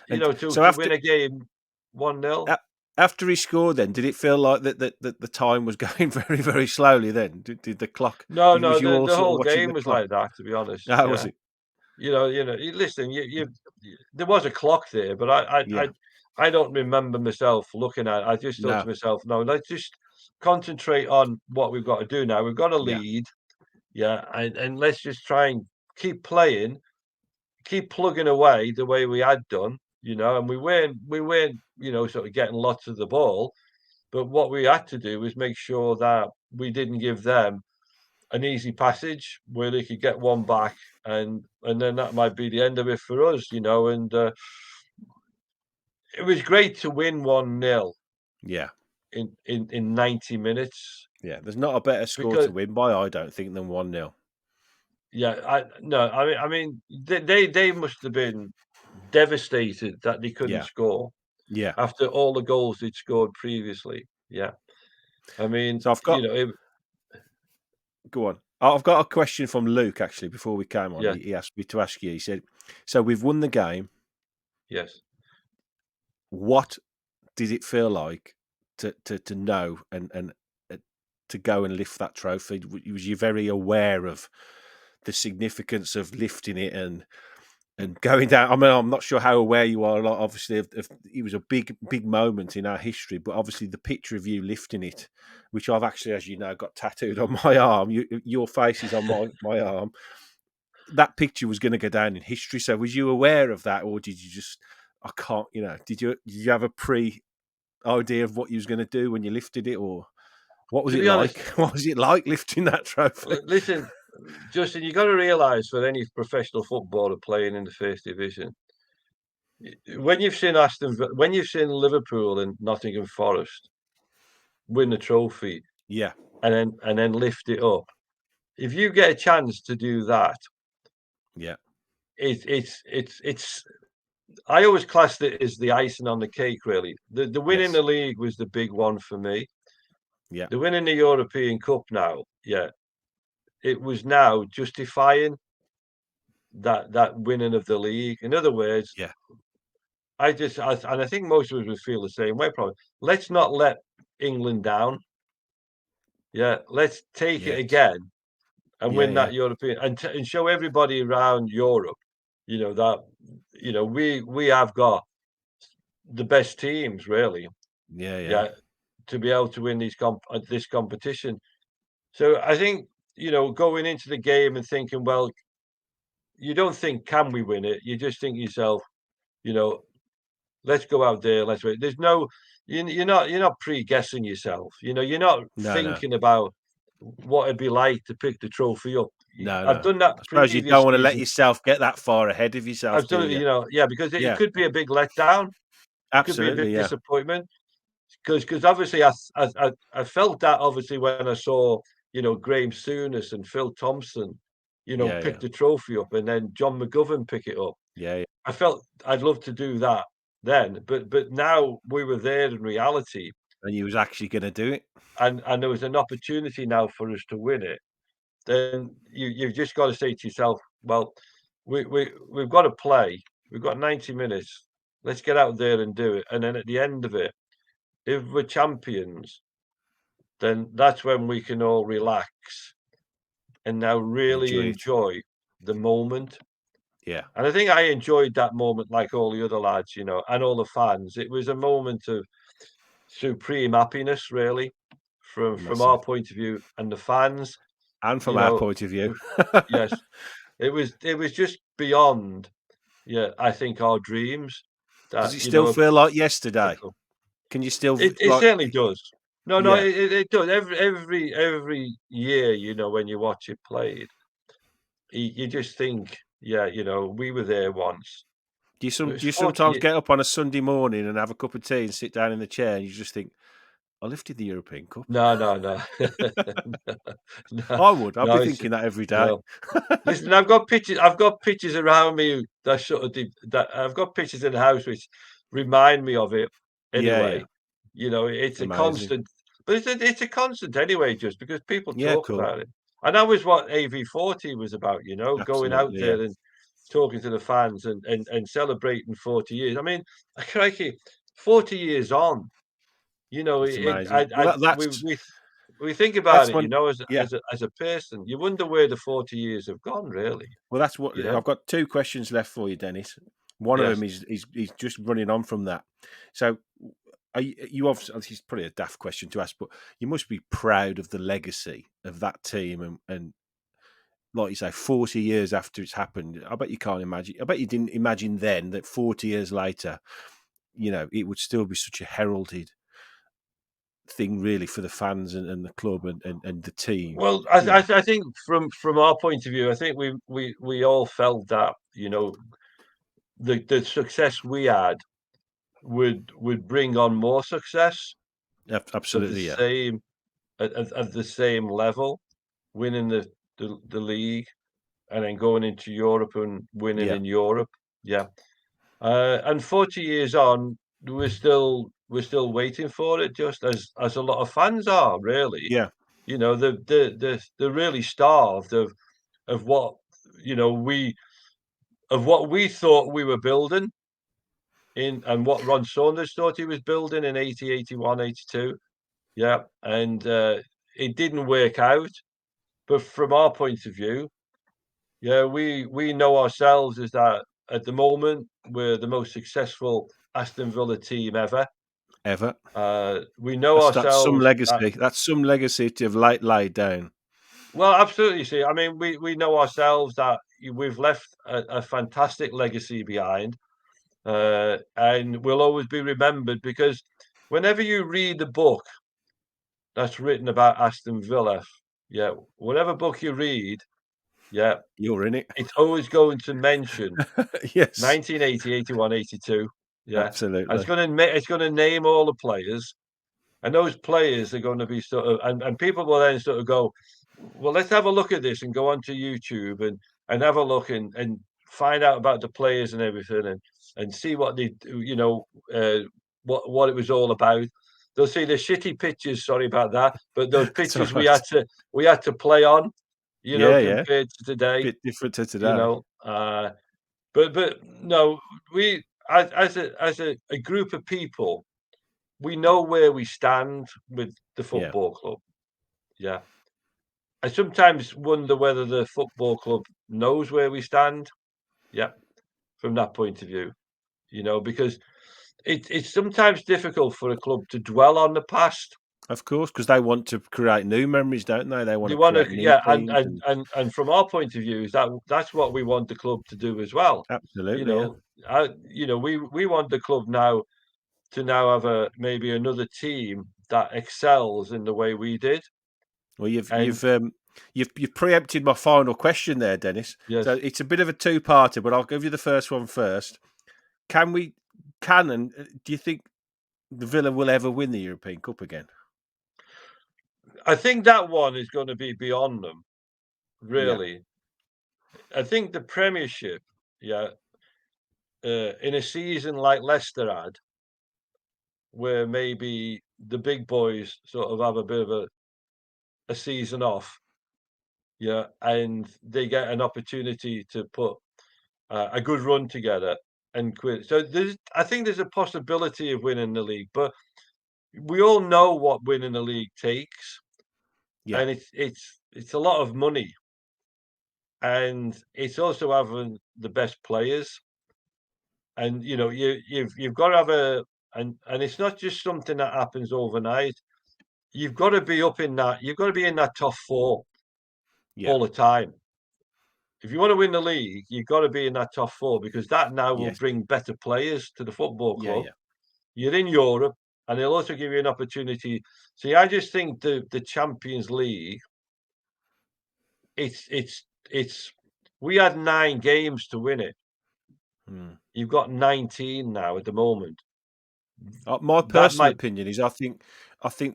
Speaker 1: And
Speaker 2: To
Speaker 1: so
Speaker 2: win a game 1-0.
Speaker 1: a after he scored then, did it feel like that the time was going very, very slowly then? Did the clock
Speaker 2: No, no,
Speaker 1: was you all
Speaker 2: the
Speaker 1: sort of
Speaker 2: whole
Speaker 1: watching
Speaker 2: game
Speaker 1: the
Speaker 2: was
Speaker 1: clock?
Speaker 2: like that, to be honest.
Speaker 1: How was
Speaker 2: Yeah.
Speaker 1: it?
Speaker 2: Listen, there was a clock there, but
Speaker 1: Yeah.
Speaker 2: I don't remember myself looking at it. I just thought to
Speaker 1: No.
Speaker 2: myself, no, let's just concentrate on what we've got to do now. We've got a
Speaker 1: Yeah.
Speaker 2: lead, yeah, and let's just try and keep playing, keep plugging away the way we had done, and we weren't, sort of getting lots of the ball, but what we had to do was make sure that we didn't give them an easy passage where they could get one back, and then that might be the end of it for us, and it was great to win 1-0
Speaker 1: Yeah.
Speaker 2: in 90 minutes,
Speaker 1: Yeah. There's not a better score
Speaker 2: because
Speaker 1: to win by, I don't think, than 1-0.
Speaker 2: yeah, I no, I mean they must have been devastated that they couldn't
Speaker 1: Yeah.
Speaker 2: score
Speaker 1: Yeah.
Speaker 2: after all the goals they'd scored previously. Yeah. I mean,
Speaker 1: So go on. I've got a question from Luke actually before we came on.
Speaker 2: yeah,
Speaker 1: He asked me to ask you. He said, "So we've won the game.
Speaker 2: yes.
Speaker 1: What did it feel like to know and uh, to go and lift that trophy? Was you very aware of the significance of lifting it and going down? I mean, I'm not sure how aware you are. Like, obviously, if it was a big moment in our history, but obviously the picture of you lifting it, which I've actually, as you know, got tattooed on my arm. Your face is on my arm. That picture was going to go down in history. So, was you aware of that, or did you just? I can't. Did you have a idea of what you was going to do when you lifted it, or what was
Speaker 2: To
Speaker 1: it
Speaker 2: be
Speaker 1: like?
Speaker 2: honest,
Speaker 1: What was it like lifting that trophy?
Speaker 2: listen, Justin, you got to realise, for any professional footballer playing in the first division, when you've seen Liverpool and Nottingham Forest win the trophy,
Speaker 1: Yeah,
Speaker 2: and then lift it up, if you get a chance to do that,
Speaker 1: yeah,
Speaker 2: it's. I always classed it as the icing on the cake. Really, the winning
Speaker 1: yes,
Speaker 2: the league was the big one for me.
Speaker 1: yeah,
Speaker 2: The winning the European Cup now, yeah, it was now justifying that winning of the league. In other words,
Speaker 1: yeah,
Speaker 2: and I think most of us would feel the same way. Probably, let's not let England down. Yeah, let's take it
Speaker 1: Yes.
Speaker 2: again and
Speaker 1: Yeah,
Speaker 2: win
Speaker 1: yeah.
Speaker 2: that European and show everybody around Europe, that we have got the best teams really.
Speaker 1: Yeah, yeah.
Speaker 2: Yeah, to be able to win this competition. So I think going into the game and thinking, well, you don't think can we win it? You just think to yourself, you know, let's go out there, let's win. There's no you're not pre-guessing yourself. You're not
Speaker 1: No, no.
Speaker 2: thinking about what it'd be like to pick the trophy up.
Speaker 1: No,
Speaker 2: I've
Speaker 1: no.
Speaker 2: done that
Speaker 1: I suppose you
Speaker 2: previous
Speaker 1: don't wanna let
Speaker 2: season.
Speaker 1: yourself get that far ahead of yourself, do
Speaker 2: Absolutely,
Speaker 1: you?
Speaker 2: yeah, because it
Speaker 1: Yeah.
Speaker 2: could be a big letdown. It could be a big
Speaker 1: Absolutely, yeah.
Speaker 2: disappointment. Because obviously I felt that obviously when I saw, Graham Souness and Phil Thompson,
Speaker 1: Yeah,
Speaker 2: pick
Speaker 1: yeah.
Speaker 2: the trophy up and then John McGovern pick it up.
Speaker 1: Yeah, yeah.
Speaker 2: I felt I'd love to do that then, but now we were there in reality,
Speaker 1: And you was actually gonna do it.
Speaker 2: and there was an opportunity now for us to win it. Then you've just got to say to yourself, well, we've got to play. We've got 90 minutes. Let's get out there and do it. And then at the end of it, if we're champions, then that's when we can all relax and now really
Speaker 1: Enjoy it.
Speaker 2: enjoy the moment.
Speaker 1: Yeah,
Speaker 2: And I think I enjoyed that moment like all the other lads, and all the fans. It was a moment of supreme happiness, really, from our
Speaker 1: massive.
Speaker 2: point of view, and the fans,
Speaker 1: And from
Speaker 2: you
Speaker 1: our
Speaker 2: know,
Speaker 1: point of view.
Speaker 2: w yes, it was just beyond, yeah, I think our dreams
Speaker 1: Does
Speaker 2: that,
Speaker 1: it still feel like yesterday? Can you still
Speaker 2: It
Speaker 1: like
Speaker 2: certainly does. No, no,
Speaker 1: yeah.
Speaker 2: it does. Every year, when you watch it played, you just think, yeah, we were there once. It was
Speaker 1: Do you
Speaker 2: 40
Speaker 1: sometimes
Speaker 2: years.
Speaker 1: get up on a Sunday morning and have a cup of tea and sit down in the chair and you just think, "I lifted the European Cup."
Speaker 2: No, no, no. No,
Speaker 1: I would. I'd be
Speaker 2: no, it's
Speaker 1: thinking that every day.
Speaker 2: no. Listen, I've got pictures around me that sort of that I've got pictures in the house which remind me of it
Speaker 1: Yeah, yeah.
Speaker 2: anyway. It's a
Speaker 1: Amazing.
Speaker 2: constant, but it's a constant anyway, just because people
Speaker 1: Yeah,
Speaker 2: talk
Speaker 1: cool.
Speaker 2: about it. And that was what AV40 was about, going out
Speaker 1: Absolutely, yeah.
Speaker 2: there and talking to the fans and celebrating 40 years. I mean, crikey, 40 years on,
Speaker 1: It's
Speaker 2: it
Speaker 1: amazing. Well,
Speaker 2: we think about
Speaker 1: that's
Speaker 2: it,
Speaker 1: when
Speaker 2: as
Speaker 1: yeah.
Speaker 2: a person, you wonder where the 40 years have gone, really,
Speaker 1: Well, that's what
Speaker 2: you know?
Speaker 1: I've got 2 questions left for you, Dennis. One of
Speaker 2: Yes.
Speaker 1: them is just running on from that. So, are you obviously this is probably a daft question to ask, but you must be proud of the legacy of that team and like you say, 40 years after it's happened. I bet you can't imagine. I bet you didn't imagine then that 40 years later, it would still be such a heralded thing, really, for the fans and the club and the team.
Speaker 2: Well,
Speaker 1: You know,
Speaker 2: I think from our point of view, I think we all felt that, the success we had would bring on more success of the
Speaker 1: absolutely, yeah,
Speaker 2: same at the same level, winning the league and then going into Europe and winning
Speaker 1: yeah,
Speaker 2: in Europe. Yeah. And 40 years on, we're still waiting for it, just as a lot of fans are, really.
Speaker 1: yeah,
Speaker 2: They're really starved of what you know we what we thought we were building in, and what Ron Saunders thought he was building in 80, 81, 82. Yeah, and it didn't work out. But from our point of view, yeah, we know ourselves as that at the moment we're the most successful Aston Villa team ever.
Speaker 1: ever.
Speaker 2: We know
Speaker 1: That's some
Speaker 2: ourselves that
Speaker 1: legacy. That's some legacy to have laid down.
Speaker 2: well, absolutely. See, I mean, we know ourselves that we've left a fantastic legacy behind, and we'll always be remembered because whenever you read a book that's written about Aston Villa, yeah, whatever book you read, yeah,
Speaker 1: You're in it.
Speaker 2: it's always going to mention
Speaker 1: Yes,
Speaker 2: 1980, 81, 82. Yeah. And
Speaker 1: absolutely.
Speaker 2: it's gonna name all the players, and those players are gonna be sort of and people will then sort of go, "Well, let's have a look at this," and go onto YouTube and have a look and find out about the players and everything and see what they do, what it was all about. They'll see the shitty pitches, sorry about that, but those
Speaker 1: It's
Speaker 2: pitches we
Speaker 1: alright.
Speaker 2: had to play on,
Speaker 1: Yeah, yeah.
Speaker 2: compared to today,
Speaker 1: Bit different to
Speaker 2: you
Speaker 1: today.
Speaker 2: know, uh but no, we as a group of people, we know where we stand with the
Speaker 1: Yeah.
Speaker 2: football club. Yeah. I sometimes wonder whether the football club knows where we stand. Yeah, from that point of view, because it's sometimes difficult for a club to dwell on the past.
Speaker 1: Of course, because they want to create new memories, don't they? They want
Speaker 2: They
Speaker 1: to
Speaker 2: want to,
Speaker 1: create new
Speaker 2: yeah, and
Speaker 1: teams
Speaker 2: and
Speaker 1: and
Speaker 2: and and from our point of view, is that's what we want the club to do as well. You
Speaker 1: absolutely, yeah.
Speaker 2: know, we want the club now to have a maybe another team that excels in the way we did.
Speaker 1: Well,
Speaker 2: And
Speaker 1: you've preempted my final question there, Dennis. So
Speaker 2: yes,
Speaker 1: it's a bit of a two-parter, but I'll give you the first one first. Can we, can and do you think the Villa will ever win the European Cup again?
Speaker 2: I think that one is going to be beyond them.
Speaker 1: Yeah,
Speaker 2: Really, I think the Premiership, yeah, in a season like Leicester had, where maybe the big boys sort of have a bit of a season off, yeah, and they get an opportunity to put a good run together and quit. So I think there's a possibility of winning the league, but we all know what winning the league takes,
Speaker 1: yeah,
Speaker 2: and it's a lot of money, and it's also having the best players, and you've got to have and it's not just something that happens overnight. You've got to be up in that. You've got to be in that top four
Speaker 1: yeah,
Speaker 2: all the time. If you want to win the league, you've got to be in that top four because that now will
Speaker 1: yes,
Speaker 2: bring better players to the football
Speaker 1: yeah,
Speaker 2: club.
Speaker 1: yeah,
Speaker 2: You're in Europe, and it'll also give you an opportunity. See, I just think the Champions League, it's. We had 9 games to win it.
Speaker 1: mm.
Speaker 2: You've got 19 now at the moment.
Speaker 1: My
Speaker 2: That
Speaker 1: personal
Speaker 2: might,
Speaker 1: opinion is I think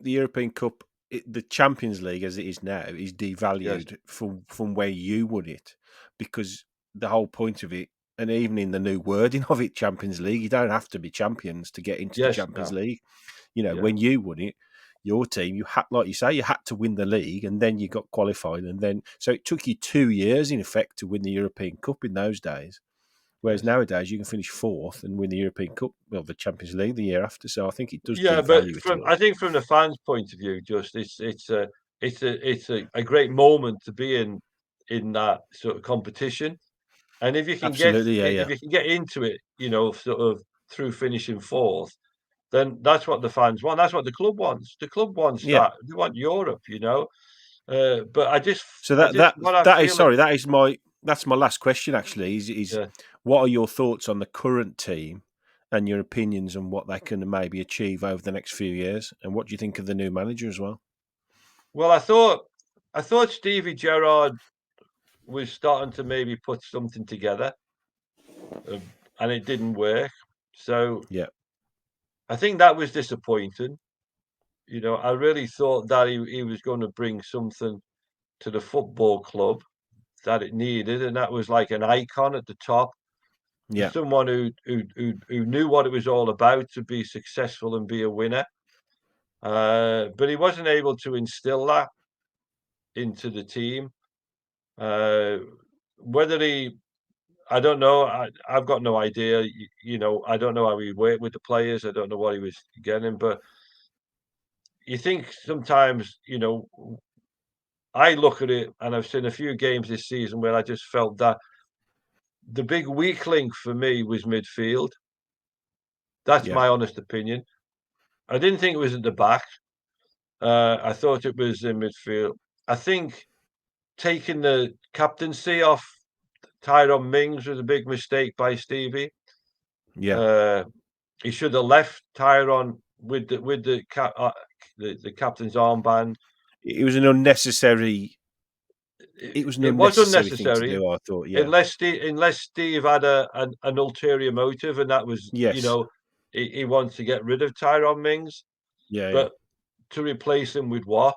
Speaker 1: the European Cup, the Champions League as it is now, is
Speaker 2: yes,
Speaker 1: devalued from where you won it, because the whole point of it, and even in the new wording of it, Champions League, you don't have to be champions to get into the
Speaker 2: yes,
Speaker 1: Champions
Speaker 2: no,
Speaker 1: League. You know,
Speaker 2: yeah,
Speaker 1: when you won it, your team, you had, like you say, you had to win the league, and then you got qualified, and then so it took you 2 years in effect to win the European Cup in those days. Whereas
Speaker 2: yes.
Speaker 1: nowadays you can finish fourth and win the European Cup, well, the Champions League the year after. So I think it does
Speaker 2: Yeah, but
Speaker 1: devalue it a
Speaker 2: from
Speaker 1: little.
Speaker 2: I think from the fans' point of view, just it's a great moment to be in that sort of competition. And
Speaker 1: Absolutely, yeah,
Speaker 2: if
Speaker 1: yeah,
Speaker 2: you can get into it, sort of through finishing fourth, then that's what the fans want. That's what the club wants. The club wants
Speaker 1: yeah.
Speaker 2: that. They want Europe. But
Speaker 1: So
Speaker 2: I
Speaker 1: that
Speaker 2: just
Speaker 1: that
Speaker 2: what I
Speaker 1: that is
Speaker 2: feel it.
Speaker 1: sorry, that's my last question actually. Is
Speaker 2: Yeah.
Speaker 1: what are your thoughts on the current team and your opinions on what they can maybe achieve over the next few years, and what do you think of the new manager as well?
Speaker 2: Well, I thought Stevie Gerrard was starting to maybe put something together, and it didn't work. So
Speaker 1: Yeah,
Speaker 2: I think that was disappointing. I really thought that he was going to bring something to the football club that it needed, and that was like an icon at the top,
Speaker 1: yeah,
Speaker 2: someone who knew what it was all about to be successful and be a winner. But he wasn't able to instill that into the team. Uh, whether I don't know. I've got no idea. I don't know how he worked with the players. I don't know what he was getting, but you think sometimes, I look at it and I've seen a few games this season where I just felt that the big weak link for me was midfield. That's
Speaker 1: yeah,
Speaker 2: my honest opinion. I didn't think it was at the back. I thought it was in midfield. I think taking the captaincy off Tyrone Mings was a big mistake by Stevie.
Speaker 1: yeah.
Speaker 2: Uh, he should have left Tyrone with the captain's armband.
Speaker 1: It was an unnecessary. It was an
Speaker 2: It was
Speaker 1: unnecessary thing to
Speaker 2: unnecessary
Speaker 1: do. I thought. Yeah.
Speaker 2: unless Steve had an ulterior motive, and that was,
Speaker 1: Yes.
Speaker 2: he wants to get rid of Tyrone Mings,
Speaker 1: Yeah. Yeah.
Speaker 2: but to replace him with what?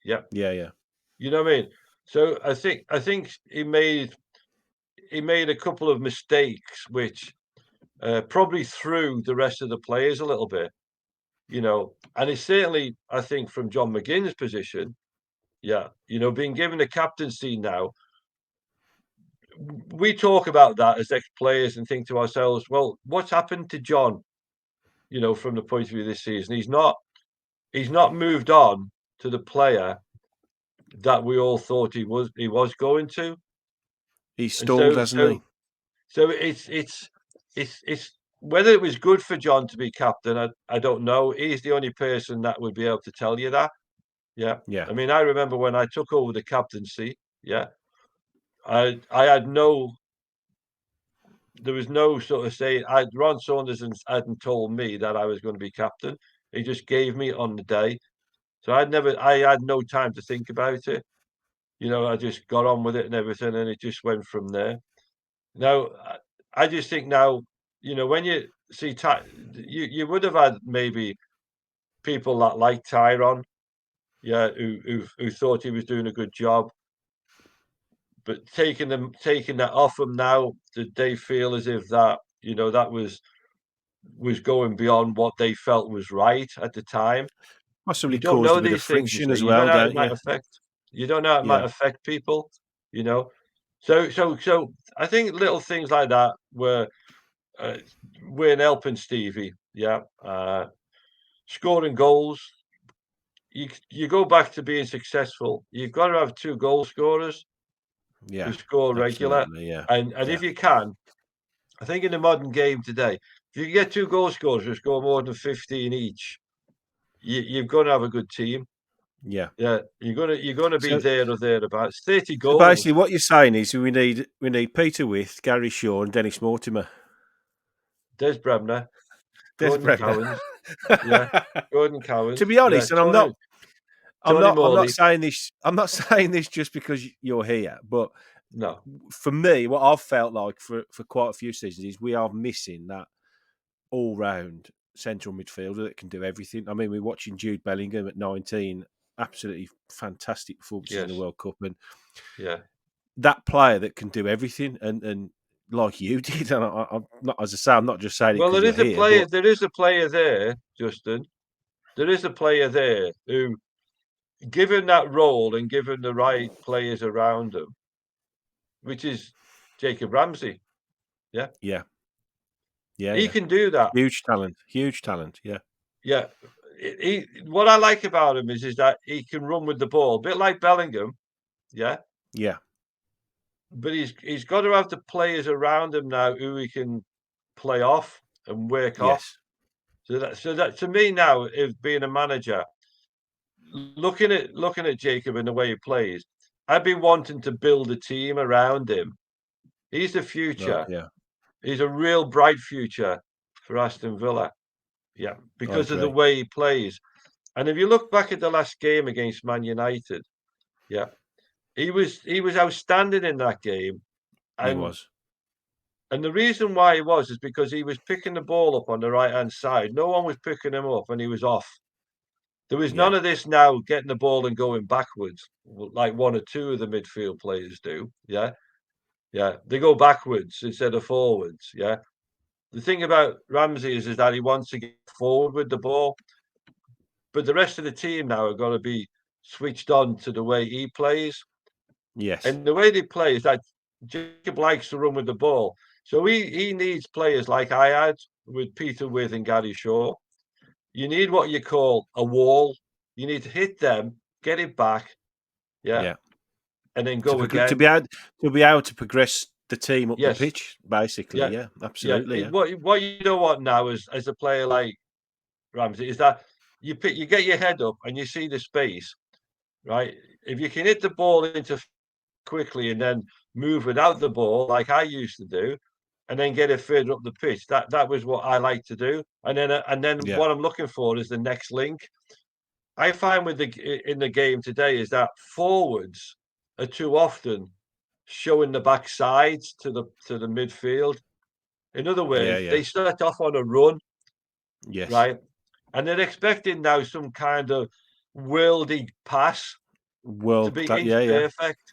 Speaker 2: Yeah,
Speaker 1: Yeah. Yeah.
Speaker 2: you know what I mean. So I think he made a couple of mistakes, which probably threw the rest of the players a little bit. And it's certainly, I think, from John McGinn's position, yeah, being given the captaincy now, we talk about that as ex-players and think to ourselves, well, what's happened to John? from the point of view of this season. He's not moved on to the player that we all thought he was going to.
Speaker 1: He's
Speaker 2: And
Speaker 1: stalled, hasn't he?
Speaker 2: so it's whether it was good for John to be captain, I don't know. He's the only person that would be able to tell you that. Yeah.
Speaker 1: Yeah.
Speaker 2: I mean, I remember when I took over the captaincy, yeah, I had there was no sort of saying. Ron Saunders hadn't told me that I was going to be captain. He just gave me on the day. So I had no time to think about it. I just got on with it and everything, and it just went from there. Now, I just think now, when you see, you would have had maybe people that like Tyron, yeah, who thought he was doing a good job, but taking that off him now, did they feel as if that that was going beyond what they felt was right at the time?
Speaker 1: Possibly
Speaker 2: You don't
Speaker 1: caused
Speaker 2: know
Speaker 1: a bit of
Speaker 2: these things, you
Speaker 1: friction
Speaker 2: see.
Speaker 1: as
Speaker 2: You don't
Speaker 1: well,
Speaker 2: know how it
Speaker 1: don't
Speaker 2: might
Speaker 1: you?
Speaker 2: affect. You don't know how it might
Speaker 1: Yeah.
Speaker 2: affect people. You know, so I think little things like that uh, weren't helping Stevie. Yeah, scoring goals. You go back to being successful. You've got to have two goal scorers who
Speaker 1: Yeah.
Speaker 2: score regular,
Speaker 1: Absolutely. Yeah.
Speaker 2: and
Speaker 1: Yeah.
Speaker 2: if you can, I think in the modern game today, if you get two goal scorers who score more than 15 each, you've got to have a good team.
Speaker 1: Yeah.
Speaker 2: Yeah, you're gonna be
Speaker 1: So
Speaker 2: there or thereabouts. 30
Speaker 1: so
Speaker 2: goals.
Speaker 1: basically what you're saying is we need Peter With, Gary Shaw and Dennis Mortimer.
Speaker 2: Des Bremner,
Speaker 1: Des
Speaker 2: Gordon
Speaker 1: Bremner.
Speaker 2: Cowans. Yeah, Gordon
Speaker 1: To
Speaker 2: Cowans.
Speaker 1: be
Speaker 2: Yeah,
Speaker 1: honest, and
Speaker 2: Tony
Speaker 1: I'm not
Speaker 2: Morley.
Speaker 1: saying this. I'm not saying this just because you're here, but
Speaker 2: No.
Speaker 1: for me, what I've felt like for quite a few seasons is we are missing that all round central midfielder that can do everything. I mean, we're watching Jude Bellingham at 19, absolutely fantastic performances in the
Speaker 2: Yes.
Speaker 1: World Cup, and
Speaker 2: Yeah.
Speaker 1: that player that can do everything, and like you did, and I'm not, as I say, I'm not just saying it
Speaker 2: Well,
Speaker 1: because
Speaker 2: there
Speaker 1: you're
Speaker 2: is a
Speaker 1: here,
Speaker 2: player.
Speaker 1: but
Speaker 2: There is a player there, Justin. There is a player there who, given that role and given the right players around him, which is Jacob Ramsey. Yeah,
Speaker 1: yeah, yeah,
Speaker 2: he
Speaker 1: yeah,
Speaker 2: can do that.
Speaker 1: huge talent, yeah,
Speaker 2: Yeah. What I like about him is that he can run with the ball, a bit like Bellingham. Yeah,
Speaker 1: yeah,
Speaker 2: but he's got to have the players around him now who he can play off and work off.
Speaker 1: yes,
Speaker 2: So that to me now, if being a manager, looking at Jacob and the way he plays, I'd be wanting to build a team around him. He's the
Speaker 1: right,
Speaker 2: future.
Speaker 1: yeah,
Speaker 2: He's a real bright future for Aston Villa. Yeah,
Speaker 1: I
Speaker 2: because of the
Speaker 1: agree.
Speaker 2: way he plays. And if you look back at the last game against Man United, yeah, he was outstanding in that game.
Speaker 1: He
Speaker 2: And
Speaker 1: was,
Speaker 2: and the reason why he was is because he was picking the ball up on the right hand side. No one was picking him up, and he was off. There was
Speaker 1: yeah,
Speaker 2: none of this now getting the ball and going backwards, like one or two of the midfield players do. Yeah, yeah, they go backwards instead of forwards. Yeah. The thing about Ramsey is that he wants to get forward with the ball, but the rest of the team now are going to be switched on to the way he plays.
Speaker 1: yes,
Speaker 2: And the way they play is that Jacob likes to run with the ball. So he needs players like I had with Peter With and Gary Shaw. You need what you call a wall. You need to hit them, get it back, yeah,
Speaker 1: yeah.
Speaker 2: and then
Speaker 1: To
Speaker 2: go again.
Speaker 1: to be able to progress the team up the
Speaker 2: Yes,
Speaker 1: pitch, basically,
Speaker 2: yeah,
Speaker 1: yeah,
Speaker 2: yeah.
Speaker 1: absolutely, yeah,
Speaker 2: What you don't want now as a player like Ramsey is that you get your head up and you see the space, right? If you can hit the ball into quickly and then move without the ball, like I used to do, and then get it further up the pitch. That was what I like to do. And then
Speaker 1: yeah,
Speaker 2: what I'm looking for is the next link. I find in the game today is that forwards are too often showing the back sides to the midfield. In other
Speaker 1: yeah,
Speaker 2: words,
Speaker 1: yeah,
Speaker 2: they start off on a run,
Speaker 1: yes.
Speaker 2: right? And they're expecting now some kind of worldy pass to
Speaker 1: World,
Speaker 2: be
Speaker 1: yeah,
Speaker 2: inch
Speaker 1: yeah,
Speaker 2: perfect.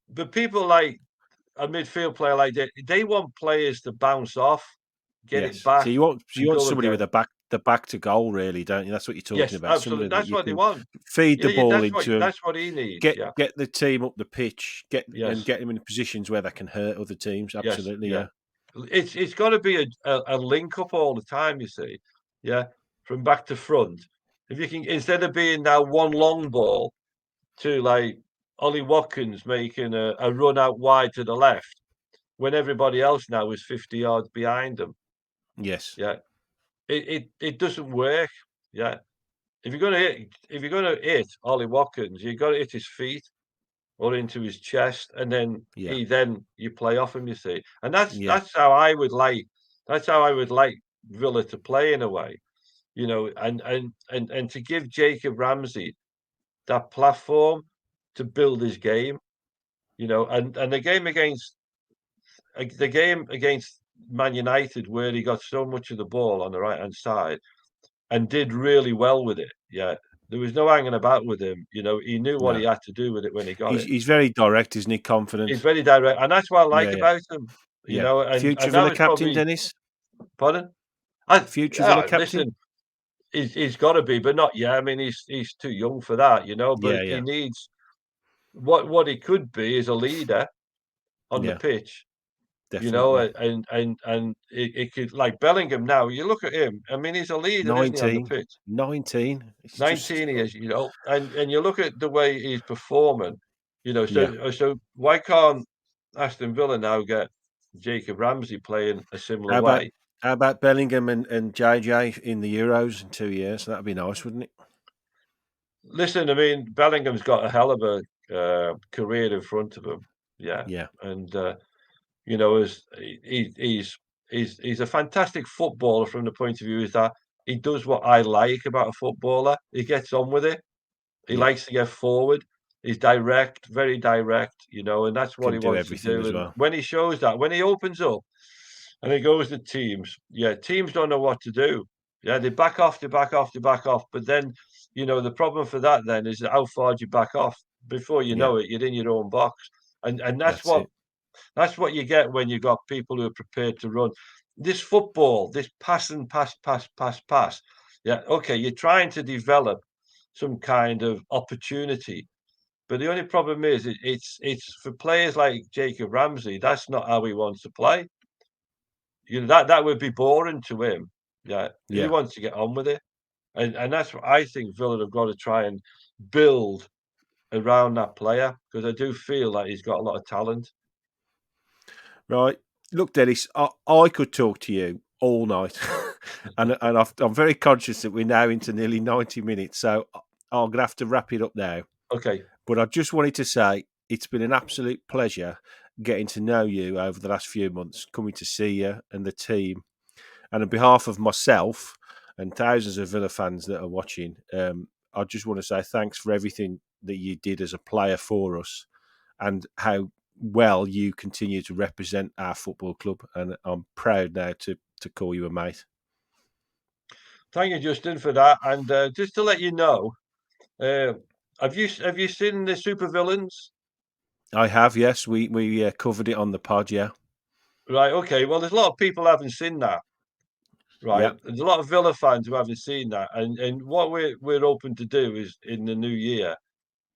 Speaker 2: But people like a midfield player like that, they want players to bounce off, get it
Speaker 1: yes. So
Speaker 2: back,
Speaker 1: you
Speaker 2: and
Speaker 1: want
Speaker 2: go
Speaker 1: somebody with
Speaker 2: again.
Speaker 1: the back to goal, really, don't you? That's what you're talking
Speaker 2: Yes,
Speaker 1: about. Somebody
Speaker 2: absolutely.
Speaker 1: that
Speaker 2: That's
Speaker 1: you
Speaker 2: what they
Speaker 1: can
Speaker 2: want.
Speaker 1: feed
Speaker 2: Yeah,
Speaker 1: the
Speaker 2: yeah,
Speaker 1: ball
Speaker 2: that's what
Speaker 1: into and
Speaker 2: that's what he needs. Yeah.
Speaker 1: get the team up the pitch,
Speaker 2: Yes.
Speaker 1: get them in positions where they can hurt other teams.
Speaker 2: Yes.
Speaker 1: Absolutely,
Speaker 2: Yeah.
Speaker 1: yeah,
Speaker 2: It's got to be a link up all the time. You see, yeah, from back to front. If you can, instead of being now one long ball to like Ollie Watkins making a run out wide to the left when everybody else now is 50 yards behind them.
Speaker 1: Yes.
Speaker 2: Yeah, it doesn't work. Yeah, if you're gonna hit Ollie Watkins, you've got to hit his feet or into his chest, and
Speaker 1: Yeah.
Speaker 2: then you play off him. You see, and that's
Speaker 1: Yeah.
Speaker 2: that's how I would like that's how I would like Villa to play in a way, and to give Jacob Ramsey that platform to build his game, and the game against Man United where he got so much of the ball on the right hand side and did really well with it. Yeah, there was no hanging about with him. He knew what he
Speaker 1: No.
Speaker 2: had to do with it when he got it.
Speaker 1: He's very direct, isn't he?
Speaker 2: He's
Speaker 1: Confident.
Speaker 2: very direct, and that's what I like
Speaker 1: Yeah. Yeah.
Speaker 2: about him.
Speaker 1: Yeah. Future
Speaker 2: And that
Speaker 1: Villa
Speaker 2: was
Speaker 1: captain,
Speaker 2: probably
Speaker 1: Dennis.
Speaker 2: pardon.
Speaker 1: Future Villa
Speaker 2: Yeah,
Speaker 1: captain.
Speaker 2: listen, he's got to be, but not yet. I mean, he's too young for that,
Speaker 1: Yeah.
Speaker 2: But he
Speaker 1: Yeah.
Speaker 2: needs what he could be is a leader on the
Speaker 1: Yeah.
Speaker 2: pitch.
Speaker 1: Definitely.
Speaker 2: And it could like Bellingham now. You look at him. I mean, he's a leader, isn't he, on the
Speaker 1: 19.
Speaker 2: pitch?
Speaker 1: 19. It's just
Speaker 2: 19 he is, and you look at the way he's performing,
Speaker 1: yeah.
Speaker 2: so why can't Aston Villa now get Jacob Ramsey playing a similar
Speaker 1: How about
Speaker 2: way?
Speaker 1: how about Bellingham and JJ in the Euros in 2 years? That'd be nice, wouldn't it?
Speaker 2: Listen, I mean, Bellingham's got a hell of a career in front of him, yeah,
Speaker 1: Yeah.
Speaker 2: and as he's a fantastic footballer from the point of view is that he does what I like about a footballer. He gets on with it. He
Speaker 1: Yeah.
Speaker 2: likes to get forward. He's direct, very direct, and that's what
Speaker 1: Can
Speaker 2: he
Speaker 1: do
Speaker 2: wants to
Speaker 1: everything
Speaker 2: do.
Speaker 1: as
Speaker 2: And
Speaker 1: well.
Speaker 2: when he shows that, when he opens up and he goes to teams, yeah, teams don't know what to do. Yeah, they back off, they back off, they back off. But then, the problem for that then is how far do you back off? Before you
Speaker 1: Yeah.
Speaker 2: know it, you're in your own box. And that's
Speaker 1: That's
Speaker 2: what
Speaker 1: it.
Speaker 2: that's what you get when you got people who are prepared to run. This football, this pass and pass, pass, pass, pass. Yeah, okay, you're trying to develop some kind of opportunity. But the only problem is it's for players like Jacob Ramsey, that's not how he wants to play. That would be boring to him. Yeah. He
Speaker 1: Yeah.
Speaker 2: wants to get on with it. And that's what I think Villa have got to try and build around that player because I do feel like he's got a lot of talent.
Speaker 1: Right. Look, Dennis, I could talk to you all night, and I'm very conscious that we're now into nearly 90 minutes, so I'm gonna have to wrap it up now.
Speaker 2: Okay.
Speaker 1: But I just wanted to say it's been an absolute pleasure getting to know you over the last few months, coming to see you and the team. And on behalf of myself and thousands of Villa fans that are watching, I just want to say thanks for everything that you did as a player for us and how well you continue to represent our football club. And I'm proud now to call you a mate.
Speaker 2: Thank you, Justin, for that. And just to let you know, uh, have you seen the Super Villains?
Speaker 1: I have, yes. We covered it on the pod, yeah.
Speaker 2: Right. Okay. Well, there's a lot of people haven't seen that.
Speaker 1: Yeah,
Speaker 2: Right. There's a lot of Villa fans who haven't seen that, and what we're hoping to do is in the new year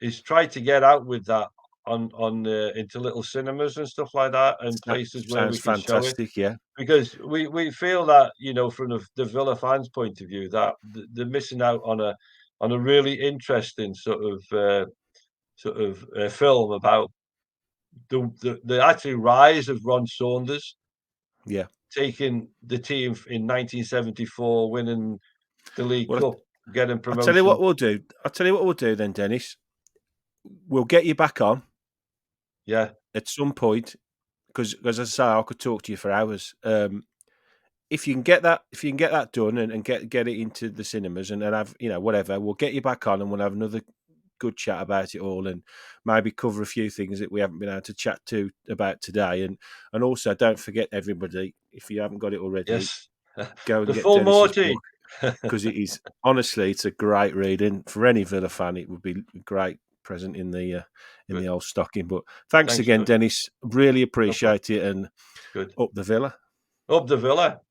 Speaker 2: is try to get out with that on into little cinemas and stuff like that, and places where
Speaker 1: sounds
Speaker 2: we can show it
Speaker 1: fantastic, yeah.
Speaker 2: because we feel that from the Villa fans' point of view that they're missing out on a really interesting sort of film about the actual rise of Ron Saunders
Speaker 1: Yeah.
Speaker 2: taking the team in 1974, winning the League
Speaker 1: Well,
Speaker 2: Cup, getting
Speaker 1: I'll tell you what
Speaker 2: promotion.
Speaker 1: we'll do. I'll tell you what we'll do then, Dennis. We'll get you back on
Speaker 2: Yeah.
Speaker 1: at some point because, as I say, I could talk to you for hours. If you can get that done and get it into the cinemas and have whatever, we'll get you back on and we'll have another good chat about it all and maybe cover a few things that we haven't been able to chat to about today. And also, don't forget everybody, if you haven't got it already,
Speaker 2: Yes.
Speaker 1: go and
Speaker 2: The
Speaker 1: get
Speaker 2: full
Speaker 1: Dennis's
Speaker 2: Morty.
Speaker 1: book because it is honestly it's a great read and for any Villa fan it would be a great present in the
Speaker 2: Good.
Speaker 1: old stocking. But thanks
Speaker 2: Thanks,
Speaker 1: again,
Speaker 2: Justin.
Speaker 1: Dennis. Really
Speaker 2: No problem.
Speaker 1: appreciate it and
Speaker 2: Good.
Speaker 1: up the Villa.
Speaker 2: Up the Villa.